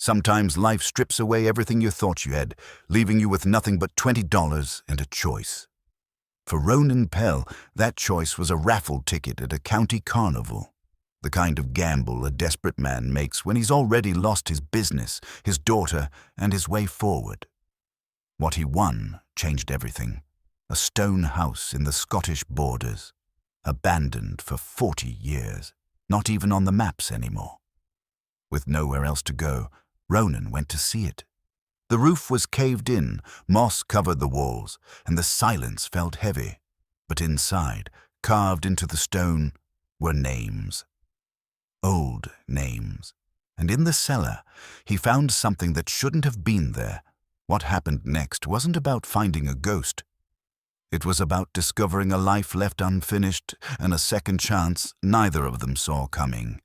Sometimes life strips away everything you thought you had, leaving you with nothing but $20 and a choice. For Ronan Pell, that choice was a raffle ticket at a county carnival, the kind of gamble a desperate man makes when he's already lost his business, his daughter, and his way forward. What he won changed everything. A stone house in the Scottish borders, abandoned for 40 years, not even on the maps anymore. With nowhere else to go, Ronan went to see it. The roof was caved in, moss covered the walls, and the silence felt heavy. But inside, carved into the stone, were names. Old names. And in the cellar, he found something that shouldn't have been there. What happened next wasn't about finding a ghost. It was about discovering a life left unfinished and a second chance neither of them saw coming.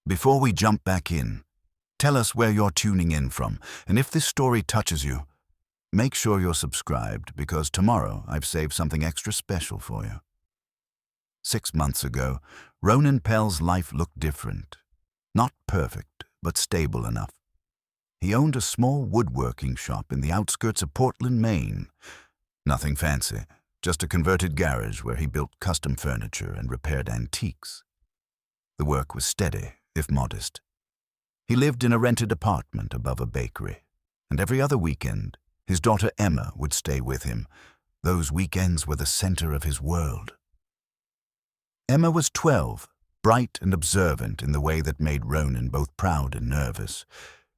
Before we jump back in, tell us where you're tuning in from, and if this story touches you, make sure you're subscribed because tomorrow I've saved something extra special for you. 6 months ago, Ronan Pell's life looked different. Not perfect, but stable enough. He owned a small woodworking shop in the outskirts of Portland, Maine. Nothing fancy, just a converted garage where he built custom furniture and repaired antiques. The work was steady, if modest. He lived in a rented apartment above a bakery, and every other weekend, his daughter Emma would stay with him. Those weekends were the center of his world. Emma was 12, bright and observant in the way that made Ronan both proud and nervous.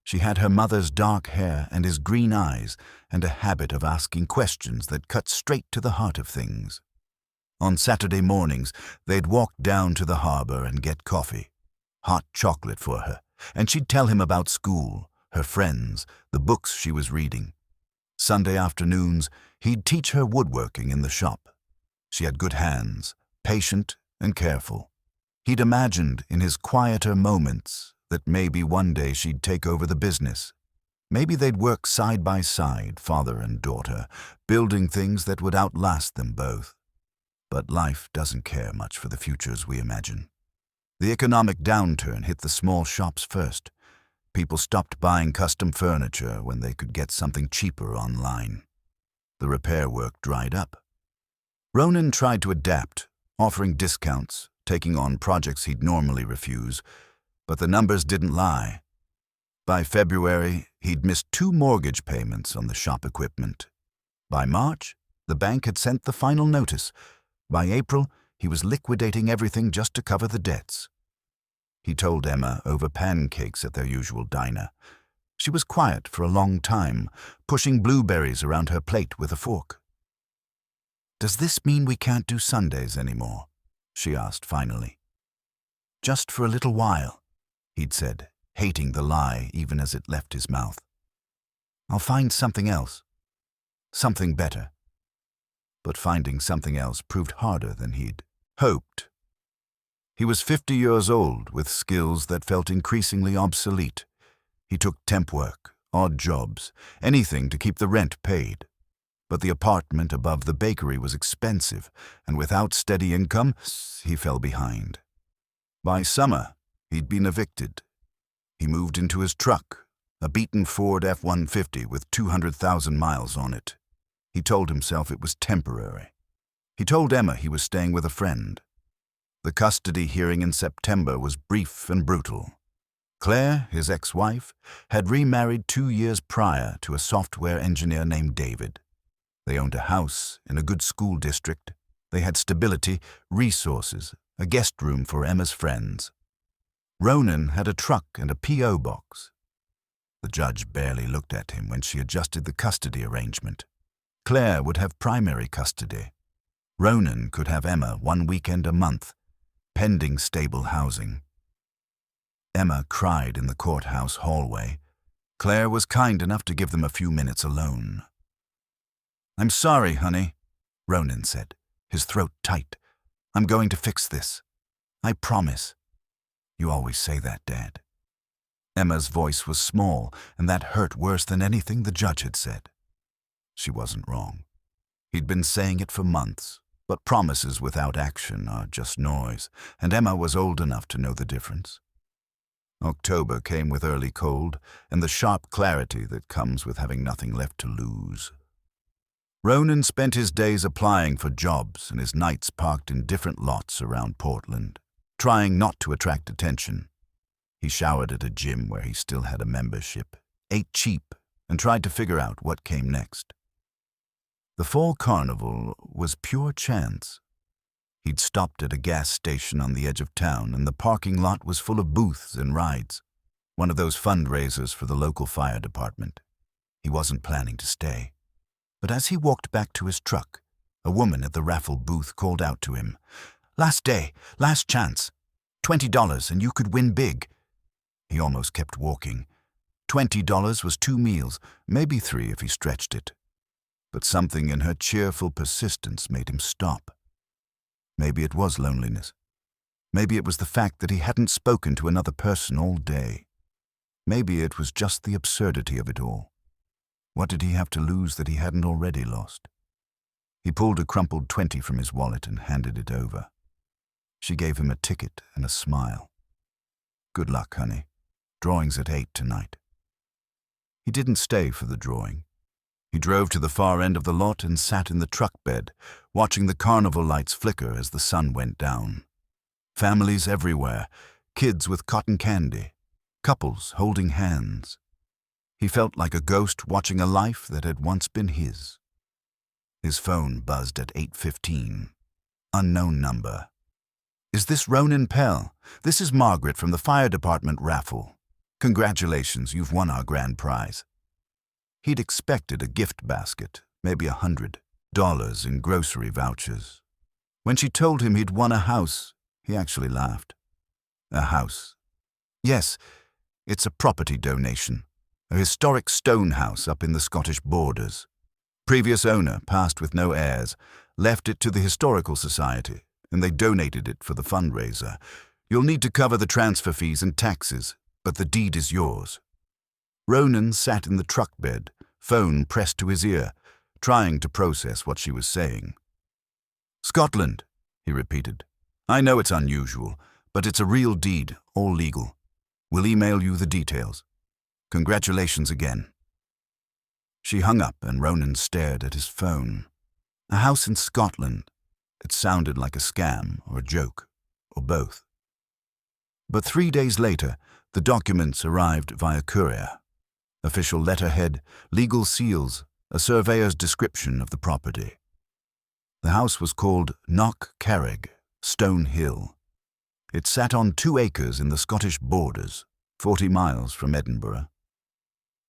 She had her mother's dark hair and his green eyes, and a habit of asking questions that cut straight to the heart of things. On Saturday mornings, they'd walk down to the harbor and get coffee, hot chocolate for her, and she'd tell him about school, her friends, the books she was reading. Sunday afternoons, he'd teach her woodworking in the shop. She had good hands, patient and careful. He'd imagined in his quieter moments that maybe one day she'd take over the business. Maybe they'd work side by side, father and daughter, building things that would outlast them both. But life doesn't care much for the futures we imagine. The economic downturn hit the small shops first. People stopped buying custom furniture when they could get something cheaper online. The repair work dried up. Ronan tried to adapt, offering discounts, taking on projects he'd normally refuse, but the numbers didn't lie. By February, he'd missed 2 mortgage payments on the shop equipment. By March, the bank had sent the final notice. By April, he was liquidating everything just to cover the debts. He told Emma over pancakes at their usual diner. She was quiet for a long time, pushing blueberries around her plate with a fork. "Does this mean we can't do Sundays anymore?" she asked finally. "Just for a little while," he'd said, hating the lie even as it left his mouth. "I'll find something else. Something better." But finding something else proved harder than he'd hoped. He was 50 years old with skills that felt increasingly obsolete. He took temp work, odd jobs, anything to keep the rent paid. But the apartment above the bakery was expensive, and without steady income, he fell behind. By summer, he'd been evicted. He moved into his truck, a beaten Ford F-150 with 200,000 miles on it. He told himself it was temporary. He told Emma he was staying with a friend. The custody hearing in September was brief and brutal. Claire, his ex-wife, had remarried 2 years prior to a software engineer named David. They owned a house in a good school district. They had stability, resources, a guest room for Emma's friends. Ronan had a truck and a P.O. box. The judge barely looked at him when she adjusted the custody arrangement. Claire would have primary custody. Ronan could have Emma 1 weekend a month, pending stable housing. Emma cried in the courthouse hallway. Claire was kind enough to give them a few minutes alone. "I'm sorry, honey," Ronan said, his throat tight. "I'm going to fix this. I promise." "You always say that, Dad." Emma's voice was small, and that hurt worse than anything the judge had said. She wasn't wrong. He'd been saying it for months, but promises without action are just noise, and Emma was old enough to know the difference. October came with early cold and the sharp clarity that comes with having nothing left to lose. Ronan spent his days applying for jobs and his nights parked in different lots around Portland, trying not to attract attention. He showered at a gym where he still had a membership, ate cheap, and tried to figure out what came next. The fall carnival was pure chance. He'd stopped at a gas station on the edge of town, and the parking lot was full of booths and rides, one of those fundraisers for the local fire department. He wasn't planning to stay. But as he walked back to his truck, a woman at the raffle booth called out to him, "Last day, last chance. $20 and you could win big." He almost kept walking. $20 was 2 meals, maybe 3 if he stretched it. But something in her cheerful persistence made him stop. Maybe it was loneliness. Maybe it was the fact that he hadn't spoken to another person all day. Maybe it was just the absurdity of it all. What did he have to lose that he hadn't already lost? He pulled a crumpled 20 from his wallet and handed it over. She gave him a ticket and a smile. "Good luck, honey. Drawing's at 8 tonight." He didn't stay for the drawing. He drove to the far end of the lot and sat in the truck bed, watching the carnival lights flicker as the sun went down. Families everywhere, kids with cotton candy, couples holding hands. He felt like a ghost watching a life that had once been his. His phone buzzed at 8:15. Unknown number. "Is this Ronan Pell? This is Margaret from the fire department raffle. Congratulations, you've won our grand prize." He'd expected a gift basket, maybe $100 in grocery vouchers. When she told him he'd won a house, he actually laughed. A house. Yes, it's a property donation. A historic stone house up in the Scottish borders. Previous owner passed with no heirs, left it to the Historical Society, and they donated it for the fundraiser. "You'll need to cover the transfer fees and taxes, but the deed is yours." Ronan sat in the truck bed, phone pressed to his ear, trying to process what she was saying. "Scotland," he repeated. "I know it's unusual, but it's a real deed, all legal. We'll email you the details. Congratulations again." She hung up and Ronan stared at his phone. A house in Scotland. It sounded like a scam or a joke, or both. But 3 days later, the documents arrived via courier. Official letterhead, legal seals, a surveyor's description of the property. The house was called Knock Carrig, Stone Hill. It sat on 2 acres in the Scottish borders, 40 miles from Edinburgh.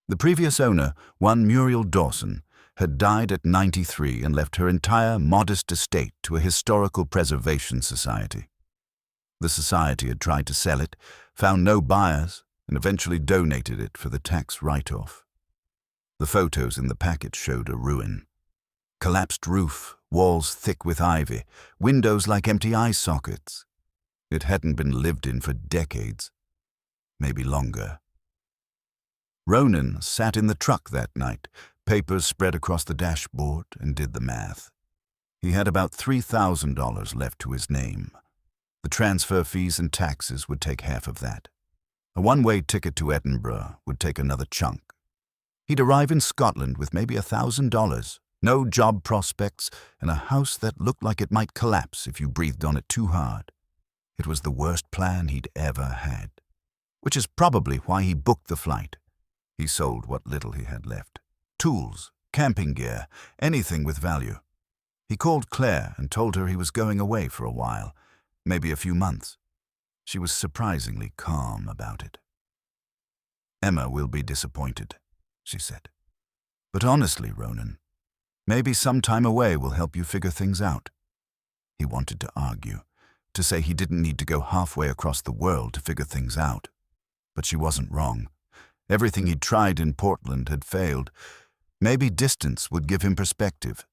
The previous owner, one Muriel Dawson, had died at 93 and left her entire modest estate to a historical preservation society. The society had tried to sell it, found no buyers, and eventually donated it for the tax write-off. The photos in the packet showed a ruin. Collapsed roof, walls thick with ivy, windows like empty eye sockets. It hadn't been lived in for decades, maybe longer. Ronan sat in the truck that night, papers spread across the dashboard, and did the math. He had about $3,000 left to his name. The transfer fees and taxes would take half of that. A one-way ticket to Edinburgh would take another chunk. He'd arrive in Scotland with maybe $1,000, no job prospects, and a house that looked like it might collapse if you breathed on it too hard. It was the worst plan he'd ever had, which is probably why he booked the flight. He sold what little he had left. Tools, camping gear, anything with value. He called Claire and told her he was going away for a while, maybe a few months. She was surprisingly calm about it. "Emma will be disappointed," she said. "But honestly, Ronan, maybe some time away will help you figure things out." He wanted to argue, to say he didn't need to go halfway across the world to figure things out. But she wasn't wrong. Everything he'd tried in Portland had failed. Maybe distance would give him perspective.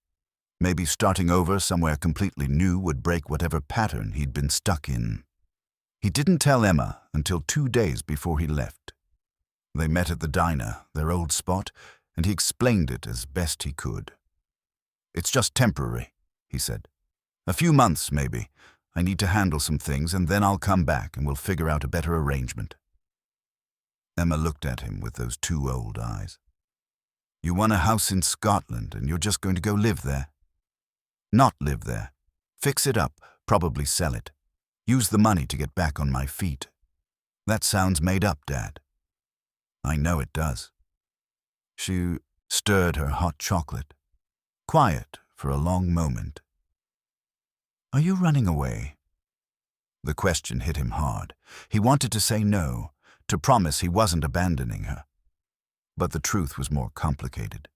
Maybe starting over somewhere completely new would break whatever pattern he'd been stuck in. He didn't tell Emma until 2 days before he left. They met at the diner, their old spot, and he explained it as best he could. "It's just temporary," he said. "A few months, maybe. I need to handle some things, and then I'll come back and we'll figure out a better arrangement." Emma looked at him with those two old eyes. You won a house in Scotland and you're just going to go live there? Not live there. Fix it up, probably sell it. Use the money to get back on my feet. That sounds made up, Dad. I know it does. She stirred her hot chocolate. Quiet for a long moment. Are you running away? The question hit him hard. He wanted to say no, to promise he wasn't abandoning her. But the truth was more complicated.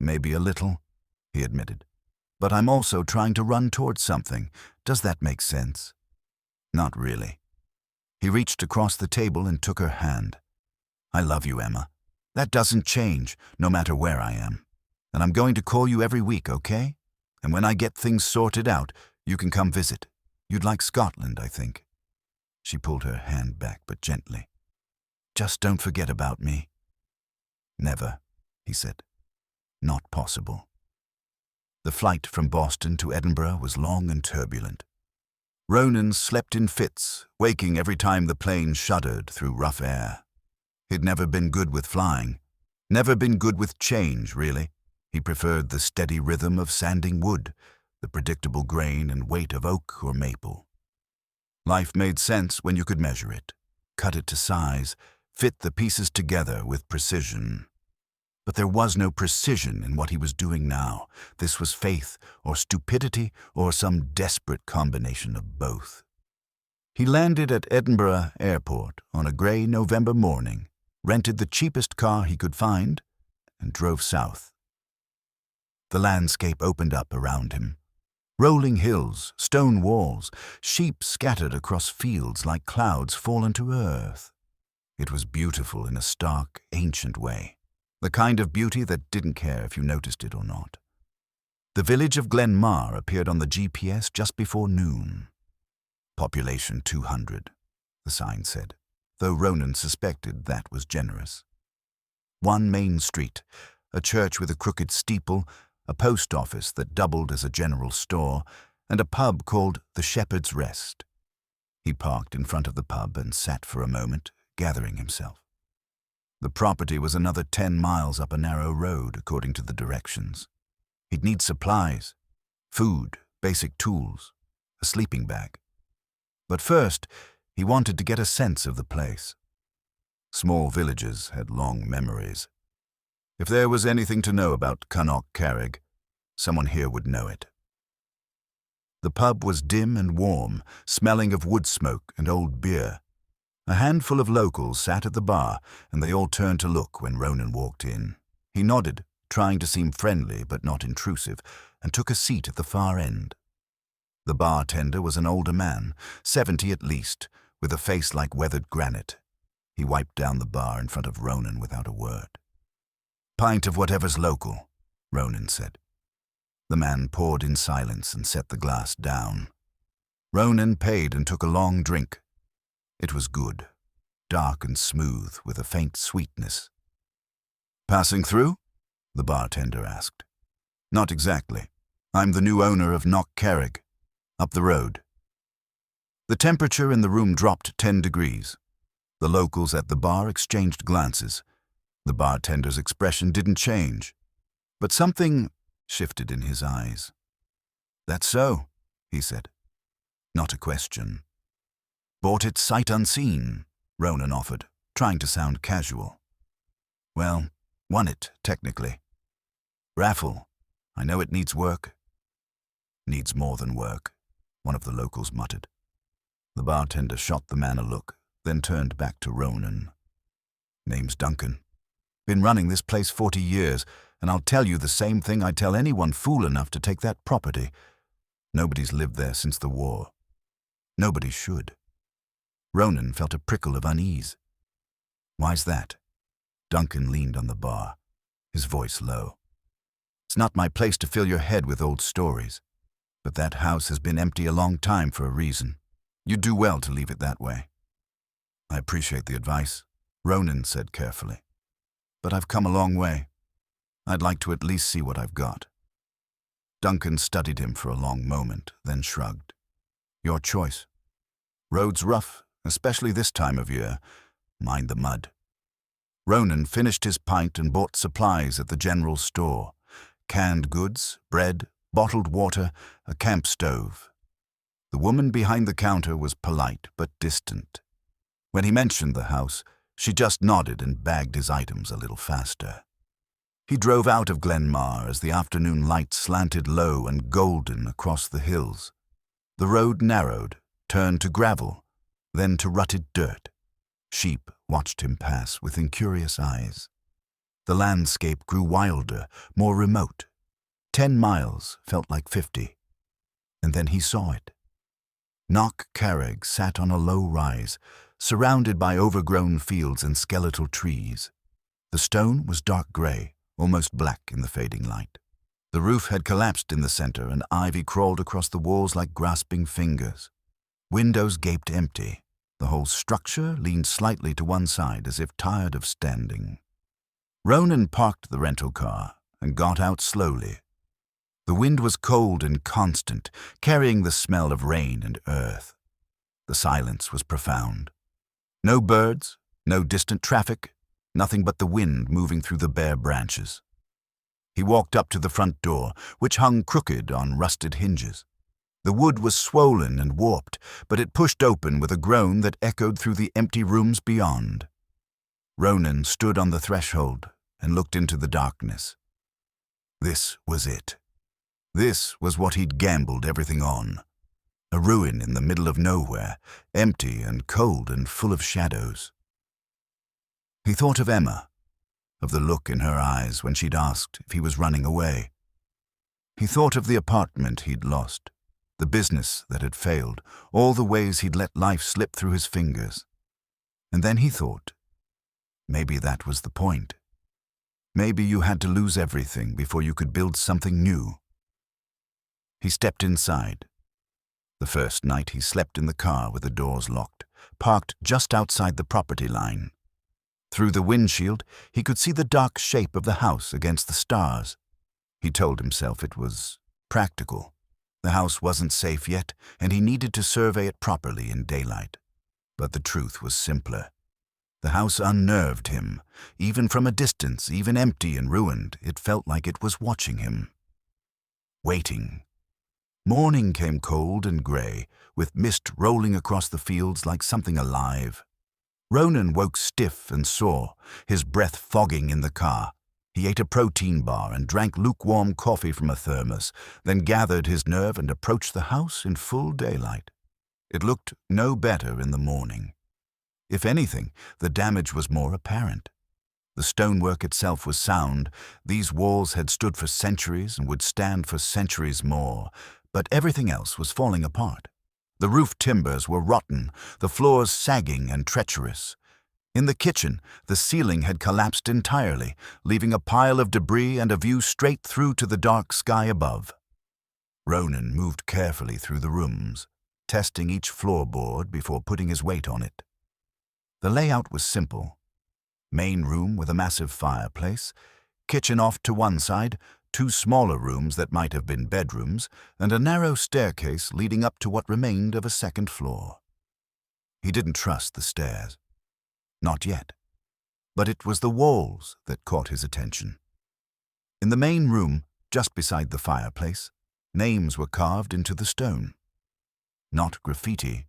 Maybe a little, he admitted. But I'm also trying to run towards something. Does that make sense? Not really. He reached across the table and took her hand. I love you, Emma. That doesn't change, no matter where I am. And I'm going to call you every week, okay? And when I get things sorted out, you can come visit. You'd like Scotland, I think. She pulled her hand back, but gently. Just don't forget about me. Never, he said. Not possible. The flight from Boston to Edinburgh was long and turbulent. Ronan slept in fits, waking every time the plane shuddered through rough air. He'd never been good with flying. Never been good with change, really. He preferred the steady rhythm of sanding wood, the predictable grain and weight of oak or maple. Life made sense when you could measure it, cut it to size, fit the pieces together with precision. But there was no precision in what he was doing now. This was faith or stupidity or some desperate combination of both. He landed at Edinburgh Airport on a grey November morning, rented the cheapest car he could find, and drove south. The landscape opened up around him. Rolling hills, stone walls, sheep scattered across fields like clouds fallen to earth. It was beautiful in a stark, ancient way. The kind of beauty that didn't care if you noticed it or not. The village of Glenmar appeared on the GPS just before noon. Population 200, the sign said, though Ronan suspected that was generous. One main street, a church with a crooked steeple, a post office that doubled as a general store, and a pub called the Shepherd's Rest. He parked in front of the pub and sat for a moment, gathering himself. The property was another 10 miles up a narrow road, according to the directions. He'd need supplies, food, basic tools, a sleeping bag. But first, he wanted to get a sense of the place. Small villages had long memories. If there was anything to know about Connaught Carrig, someone here would know it. The pub was dim and warm, smelling of wood smoke and old beer. A handful of locals sat at the bar, and they all turned to look when Ronan walked in. He nodded, trying to seem friendly but not intrusive, and took a seat at the far end. The bartender was an older man, 70 at least, with a face like weathered granite. He wiped down the bar in front of Ronan without a word. "Pint of whatever's local," Ronan said. The man poured in silence and set the glass down. Ronan paid and took a long drink. It was good, dark and smooth, with a faint sweetness. "Passing through?" the bartender asked. "Not exactly. I'm the new owner of Knock Carrig. Up the road." The temperature in the room dropped 10 degrees. The locals at the bar exchanged glances. The bartender's expression didn't change, but something shifted in his eyes. "That's so," he said. Not a question. "Bought it sight unseen," Ronan offered, trying to sound casual. "Well, won it, technically. Raffle. I know it needs work." "Needs more than work," one of the locals muttered. The bartender shot the man a look, then turned back to Ronan. "Name's Duncan. Been running this place 40 years, and I'll tell you the same thing I tell anyone fool enough to take that property. Nobody's lived there since the war. Nobody should." Ronan felt a prickle of unease. "Why's that?" Duncan leaned on the bar, his voice low. "It's not my place to fill your head with old stories, but that house has been empty a long time for a reason. You'd do well to leave it that way." "I appreciate the advice," Ronan said carefully. "But I've come a long way. I'd like to at least see what I've got." Duncan studied him for a long moment, then shrugged. "Your choice. Road's rough, especially this time of year. mind the mud. Ronan finished his pint and bought supplies at the general store. Canned goods, bread, bottled water, a camp stove. The woman behind the counter was polite but distant. When he mentioned the house, she just nodded and bagged his items a little faster. He drove out of Glenmar as the afternoon light slanted low and golden across the hills. The road narrowed, turned to gravel, then to rutted dirt. Sheep watched him pass with incurious eyes. The landscape grew wilder, more remote. 10 miles felt like 50. And then he saw it. Knock Carreg sat on a low rise, surrounded by overgrown fields and skeletal trees. The stone was dark grey, almost black in the fading light. The roof had collapsed in the center, and ivy crawled across the walls like grasping fingers. Windows gaped empty. The whole structure leaned slightly to one side as if tired of standing. Ronan parked the rental car and got out slowly. The wind was cold and constant, carrying the smell of rain and earth. The silence was profound. No birds, no distant traffic, nothing but the wind moving through the bare branches. He walked up to the front door, which hung crooked on rusted hinges. The wood was swollen and warped, but it pushed open with a groan that echoed through the empty rooms beyond. Ronan stood on the threshold and looked into the darkness. This was it. This was what he'd gambled everything on. A ruin in the middle of nowhere, empty and cold and full of shadows. He thought of Emma, of the look in her eyes when she'd asked if he was running away. He thought of the apartment he'd lost, the business that had failed, all the ways he'd let life slip through his fingers. And then he thought, maybe that was the point. Maybe you had to lose everything before you could build something new. He stepped inside. The first night he slept in the car with the doors locked, parked just outside the property line. Through the windshield, he could see the dark shape of the house against the stars. He told himself it was practical. The house wasn't safe yet, and he needed to survey it properly in daylight. But the truth was simpler. The house unnerved him. Even from a distance, even empty and ruined, it felt like it was watching him. Waiting. Morning came cold and grey, with mist rolling across the fields like something alive. Ronan woke stiff and sore, his breath fogging in the car. He ate a protein bar and drank lukewarm coffee from a thermos, then gathered his nerve and approached the house in full daylight. It looked no better in the morning. If anything, the damage was more apparent. The stonework itself was sound. These walls had stood for centuries and would stand for centuries more, but everything else was falling apart. The roof timbers were rotten, the floors sagging and treacherous. In the kitchen, the ceiling had collapsed entirely, leaving a pile of debris and a view straight through to the dark sky above. Ronan moved carefully through the rooms, testing each floorboard before putting his weight on it. The layout was simple. Main room with a massive fireplace, kitchen off to one side, 2 smaller rooms that might have been bedrooms, and a narrow staircase leading up to what remained of a second floor. He didn't trust the stairs. Not yet. But it was the walls that caught his attention. In the main room, just beside the fireplace, names were carved into the stone. Not graffiti.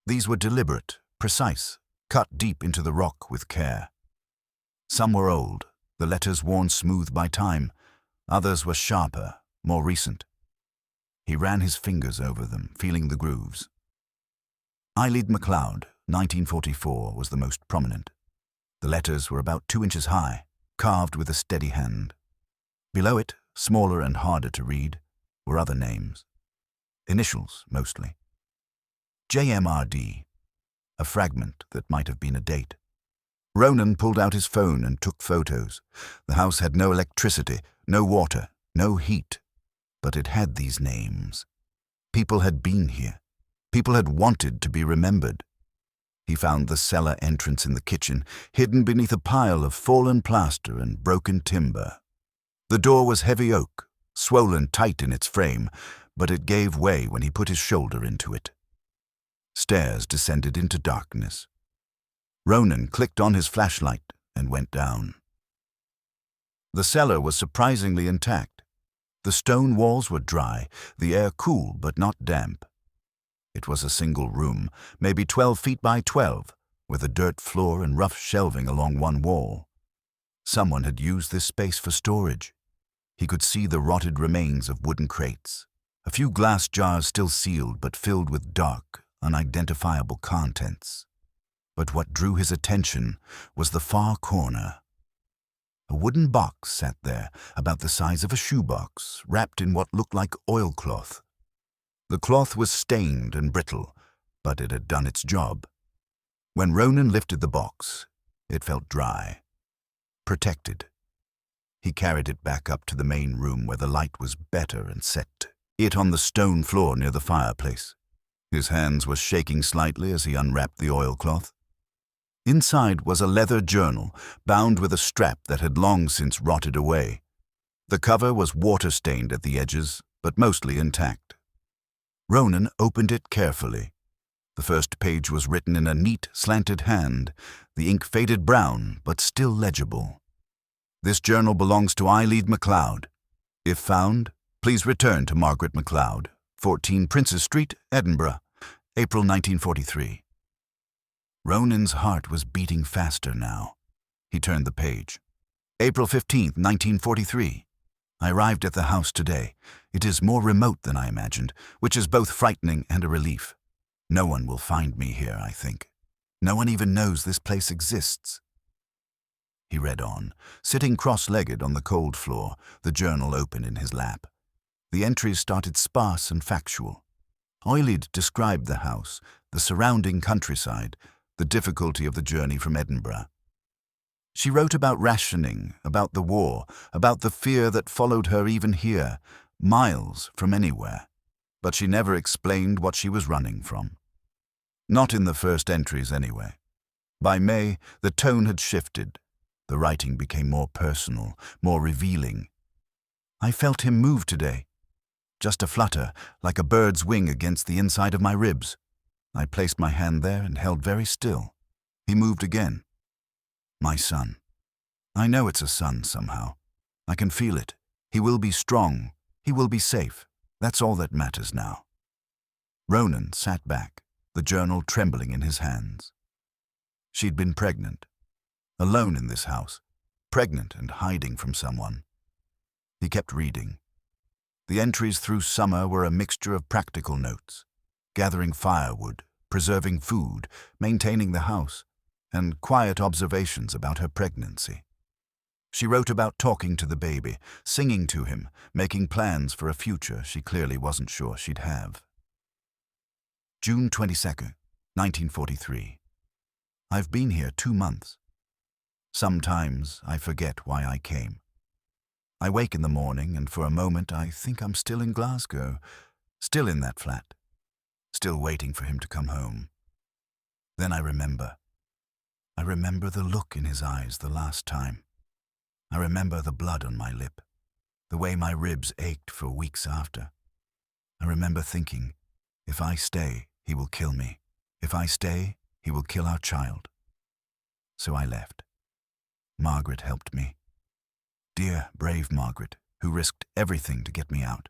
These were deliberate, precise, cut deep into the rock with care. Some were old, the letters worn smooth by time. Others were sharper, more recent. He ran his fingers over them, feeling the grooves. Eilead MacLeod, 1944, was the most prominent. The letters were about 2 inches high, carved with a steady hand. Below it, smaller and harder to read, were other names. Initials, mostly. JMRD, a fragment that might have been a date. Ronan pulled out his phone and took photos. The house had no electricity, no water, no heat. But it had these names. People had been here. People had wanted to be remembered. He found the cellar entrance in the kitchen, hidden beneath a pile of fallen plaster and broken timber. The door was heavy oak, swollen tight in its frame, but it gave way when he put his shoulder into it. Stairs descended into darkness. Ronan clicked on his flashlight and went down. The cellar was surprisingly intact. The stone walls were dry, the air cool but not damp. It was a single room, maybe 12 feet by 12, with a dirt floor and rough shelving along one wall. Someone had used this space for storage. He could see the rotted remains of wooden crates, a few glass jars still sealed but filled with dark, unidentifiable contents. But what drew his attention was the far corner. A wooden box sat there, about the size of a shoebox, wrapped in what looked like oilcloth. The cloth was stained and brittle, but it had done its job. When Ronan lifted the box, it felt dry, protected. He carried it back up to the main room where the light was better and set it on the stone floor near the fireplace. His hands were shaking slightly as he unwrapped the oilcloth. Inside was a leather journal, bound with a strap that had long since rotted away. The cover was water-stained at the edges, but mostly intact. Ronan opened it carefully. The first page was written in a neat, slanted hand, the ink faded brown, but still legible. This journal belongs to Eileen MacLeod. If found, please return to Margaret MacLeod, 14 Princes Street, Edinburgh, April 1943. Ronan's heart was beating faster now. He turned the page. April 15th, 1943. I arrived at the house today. It is more remote than I imagined, which is both frightening and a relief. No one will find me here, I think. No one even knows this place exists. He read on, sitting cross-legged on the cold floor, the journal open in his lap. The entries started sparse and factual. Oilid described the house, the surrounding countryside, the difficulty of the journey from Edinburgh. She wrote about rationing, about the war, about the fear that followed her even here, miles from anywhere. But she never explained what she was running from. Not in the first entries, anyway. By May, the tone had shifted. The writing became more personal, more revealing. I felt him move today. Just a flutter, like a bird's wing against the inside of my ribs. I placed my hand there and held very still. He moved again. My son. I know it's a son somehow. I can feel it. He will be strong. He will be safe. That's all that matters now. Ronan sat back, the journal trembling in his hands. She'd been pregnant. Alone in this house. Pregnant and hiding from someone. He kept reading. The entries through summer were a mixture of practical notes. Gathering firewood, preserving food, maintaining the house, and quiet observations about her pregnancy. She wrote about talking to the baby, singing to him, making plans for a future she clearly wasn't sure she'd have. June 22nd, 1943. I've been here 2 months. Sometimes I forget why I came. I wake in the morning and for a moment I think I'm still in Glasgow, still in that flat. Still waiting for him to come home. Then I remember. I remember the look in his eyes the last time. I remember the blood on my lip, the way my ribs ached for weeks after. I remember thinking, if I stay, he will kill me. If I stay, he will kill our child. So I left. Margaret helped me. Dear, brave Margaret, who risked everything to get me out.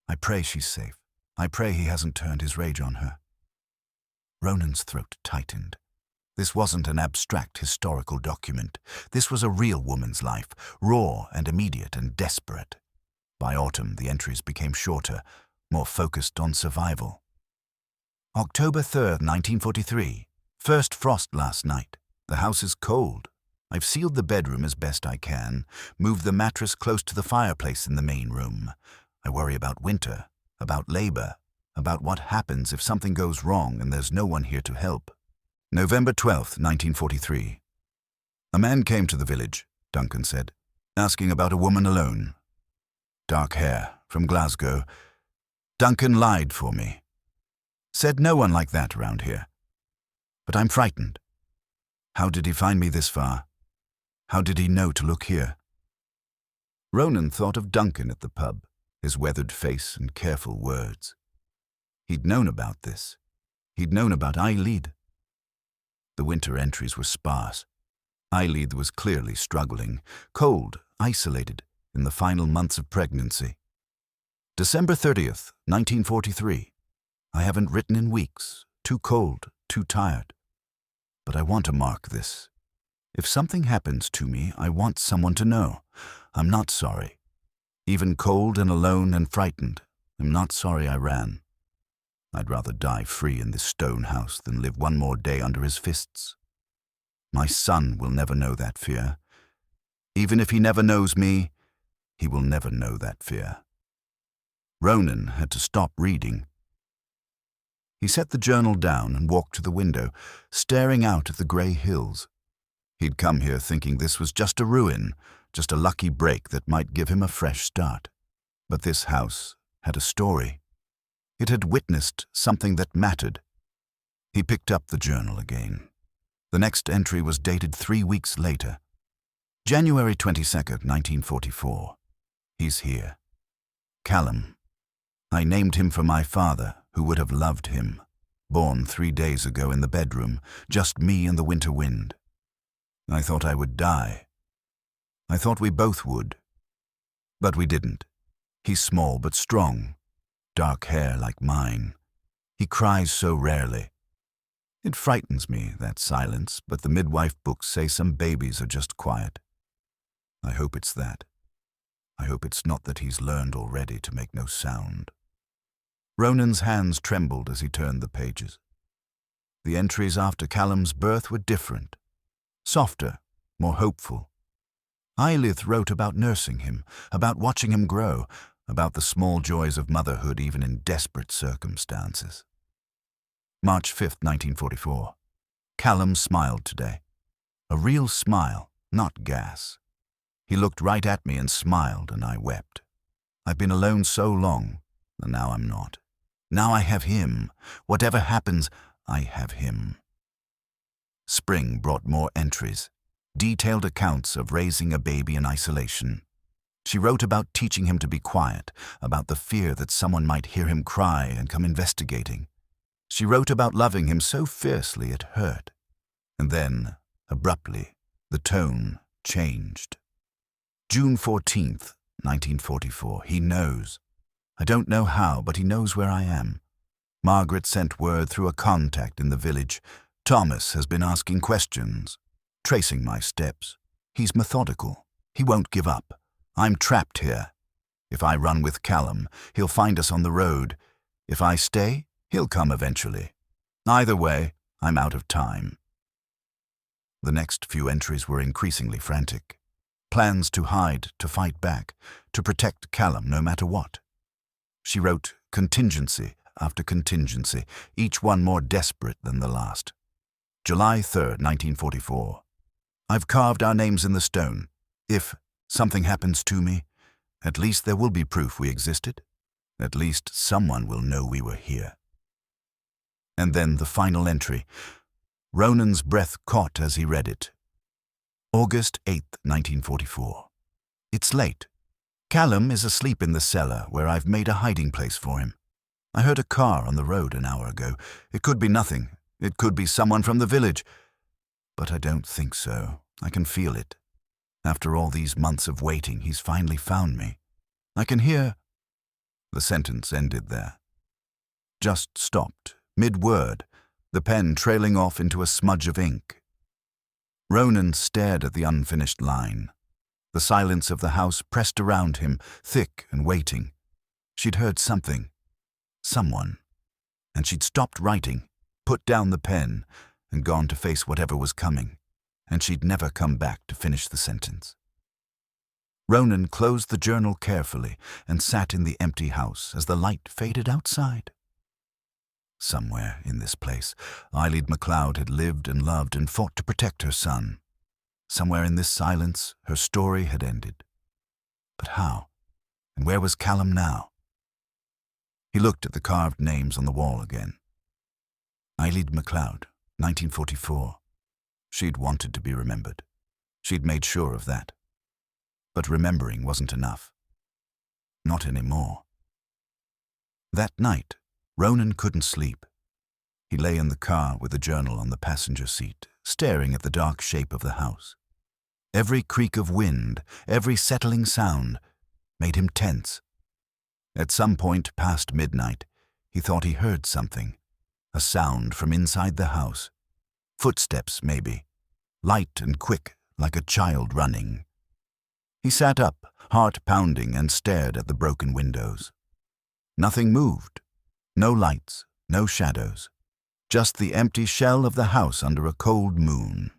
I pray she's safe. I pray he hasn't turned his rage on her. Ronan's throat tightened. This wasn't an abstract historical document. This was a real woman's life, raw and immediate and desperate. By autumn, the entries became shorter, more focused on survival. October 3rd, 1943. First frost last night. The house is cold. I've sealed the bedroom as best I can, moved the mattress close to the fireplace in the main room. I worry about winter. About labor, about what happens if something goes wrong and there's no one here to help. November 12th, 1943. A man came to the village, Duncan said, asking about a woman alone. Dark hair, from Glasgow. Duncan lied for me. Said no one like that around here. But I'm frightened. How did he find me this far? How did he know to look here? Ronan thought of Duncan at the pub. His weathered face and careful words. He'd known about this. He'd known about Eileen. The winter entries were sparse. Eileith was clearly struggling, cold, isolated, in the final months of pregnancy. December 30th, 1943. I haven't written in weeks. Too cold, too tired. But I want to mark this. If something happens to me, I want someone to know. I'm not sorry. Even cold and alone and frightened, I'm not sorry I ran. I'd rather die free in this stone house than live one more day under his fists. My son will never know that fear. Even if he never knows me, he will never know that fear. Ronan had to stop reading. He set the journal down and walked to the window, staring out at the grey hills. He'd come here thinking this was just a ruin, just a lucky break that might give him a fresh start. But this house had a story. It had witnessed something that mattered. He picked up the journal again. The next entry was dated 3 weeks later. January 22nd, 1944. He's here. Callum. I named him for my father, who would have loved him. Born 3 days ago in the bedroom, just me and the winter wind. I thought I would die. I thought we both would. But we didn't. He's small but strong. Dark hair like mine. He cries so rarely. It frightens me, that silence, but the midwife books say some babies are just quiet. I hope it's that. I hope it's not that he's learned already to make no sound. Ronan's hands trembled as he turned the pages. The entries after Callum's birth were different. Softer, more hopeful. Eileith wrote about nursing him, about watching him grow, about the small joys of motherhood even in desperate circumstances. March 5th, 1944. Callum smiled today. A real smile, not gas. He looked right at me and smiled, and I wept. I've been alone so long, and now I'm not. Now I have him. Whatever happens, I have him. Spring brought more entries, detailed accounts of raising a baby in isolation. She wrote about teaching him to be quiet, about the fear that someone might hear him cry and come investigating. She wrote about loving him so fiercely it hurt. And then, abruptly, the tone changed. June 14th, 1944. He knows. I don't know how, but he knows where I am. Margaret sent word through a contact in the village. Thomas has been asking questions, tracing my steps. He's methodical. He won't give up. I'm trapped here. If I run with Callum, he'll find us on the road. If I stay, he'll come eventually. Either way, I'm out of time. The next few entries were increasingly frantic. Plans to hide, to fight back, to protect Callum no matter what. She wrote contingency after contingency, each one more desperate than the last. July 3rd, 1944. I've carved our names in the stone. If something happens to me, at least there will be proof we existed. At least someone will know we were here. And then the final entry. Ronan's breath caught as he read it. August 8th, 1944. It's late. Callum is asleep in the cellar where I've made a hiding place for him. I heard a car on the road an hour ago. It could be nothing. It could be someone from the village. But I don't think so. I can feel it. After all these months of waiting, he's finally found me. I can hear... The sentence ended there. Just stopped, mid-word, the pen trailing off into a smudge of ink. Ronan stared at the unfinished line. The silence of the house pressed around him, thick and waiting. She'd heard something. Someone. And she'd stopped writing, put down the pen, and gone to face whatever was coming. And she'd never come back to finish the sentence. Ronan closed the journal carefully and sat in the empty house as the light faded outside. Somewhere in this place, Eileith MacLeod had lived and loved and fought to protect her son. Somewhere in this silence, her story had ended. But how? And where was Callum now? He looked at the carved names on the wall again. Eileith MacLeod, 1944. She'd wanted to be remembered. She'd made sure of that. But remembering wasn't enough. Not anymore. That night, Ronan couldn't sleep. He lay in the car with the journal on the passenger seat, staring at the dark shape of the house. Every creak of wind, every settling sound, made him tense. At some point past midnight, he thought he heard something, a sound from inside the house. Footsteps, maybe, light and quick, like a child running. He sat up, heart pounding, and stared at the broken windows. Nothing moved. No lights, no shadows. Just the empty shell of the house under a cold moon.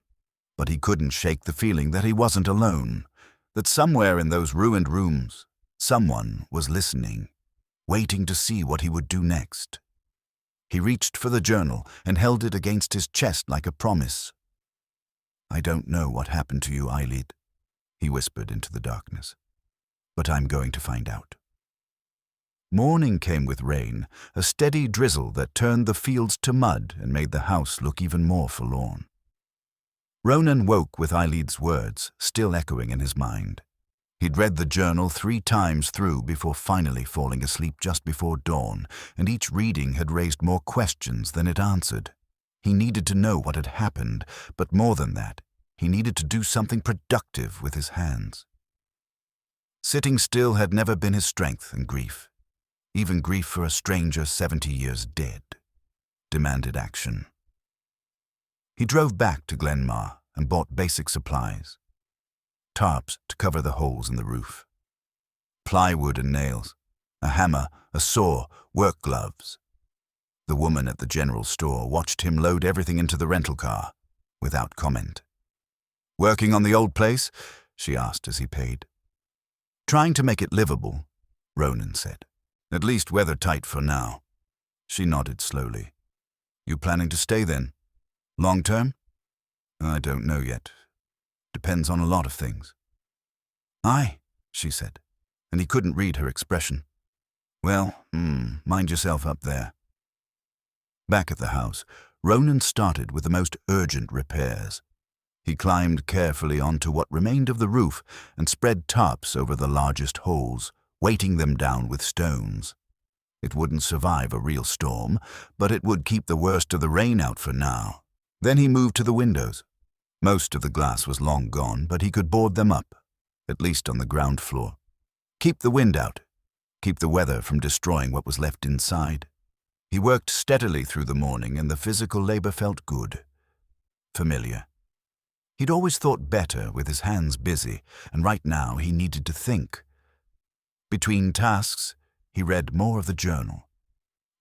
But he couldn't shake the feeling that he wasn't alone, that somewhere in those ruined rooms, someone was listening, waiting to see what he would do next. He reached for the journal and held it against his chest like a promise. "I don't know what happened to you, Eileen," he whispered into the darkness, "but I'm going to find out." Morning came with rain, a steady drizzle that turned the fields to mud and made the house look even more forlorn. Ronan woke with Eilid's words still echoing in his mind. He'd read the journal 3 times through before finally falling asleep just before dawn, and each reading had raised more questions than it answered. He needed to know what had happened, but more than that, he needed to do something productive with his hands. Sitting still had never been his strength, and grief, even grief for a stranger 70 years dead, demanded action. He drove back to Glenmar and bought basic supplies. Tarps to cover the holes in the roof, plywood and nails, a hammer, a saw, work gloves. The woman at the general store watched him load everything into the rental car, without comment. "Working on the old place?" she asked as he paid. "Trying to make it livable," Ronan said. "At least weather-tight for now." She nodded slowly. "You planning to stay then? Long term?" "I don't know yet. Depends on a lot of things." "Aye," she said, and he couldn't read her expression. "Well, mind yourself up there." Back at the house, Ronan started with the most urgent repairs. He climbed carefully onto what remained of the roof and spread tarps over the largest holes, weighting them down with stones. It wouldn't survive a real storm, but it would keep the worst of the rain out for now. Then he moved to the windows. Most of the glass was long gone, but he could board them up, at least on the ground floor. Keep the wind out. Keep the weather from destroying what was left inside. He worked steadily through the morning, and the physical labor felt good. Familiar. He'd always thought better with his hands busy, and right now he needed to think. Between tasks, he read more of the journal.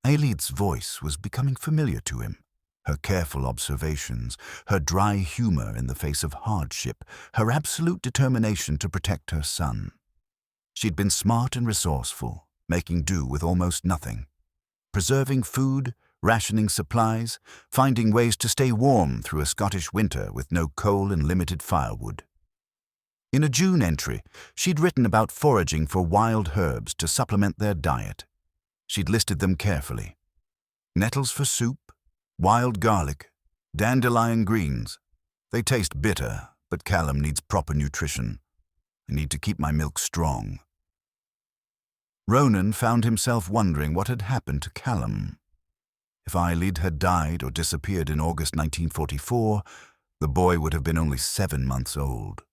Eilid's voice was becoming familiar to him. Her careful observations, her dry humor in the face of hardship, her absolute determination to protect her son. She'd been smart and resourceful, making do with almost nothing. Preserving food, rationing supplies, finding ways to stay warm through a Scottish winter with no coal and limited firewood. In a June entry, she'd written about foraging for wild herbs to supplement their diet. She'd listed them carefully. Nettles for soup, wild garlic, dandelion greens. They taste bitter, but Callum needs proper nutrition. I need to keep my milk strong. Ronan found himself wondering what had happened to Callum. If Eilid had died or disappeared in August 1944, the boy would have been only 7 months old.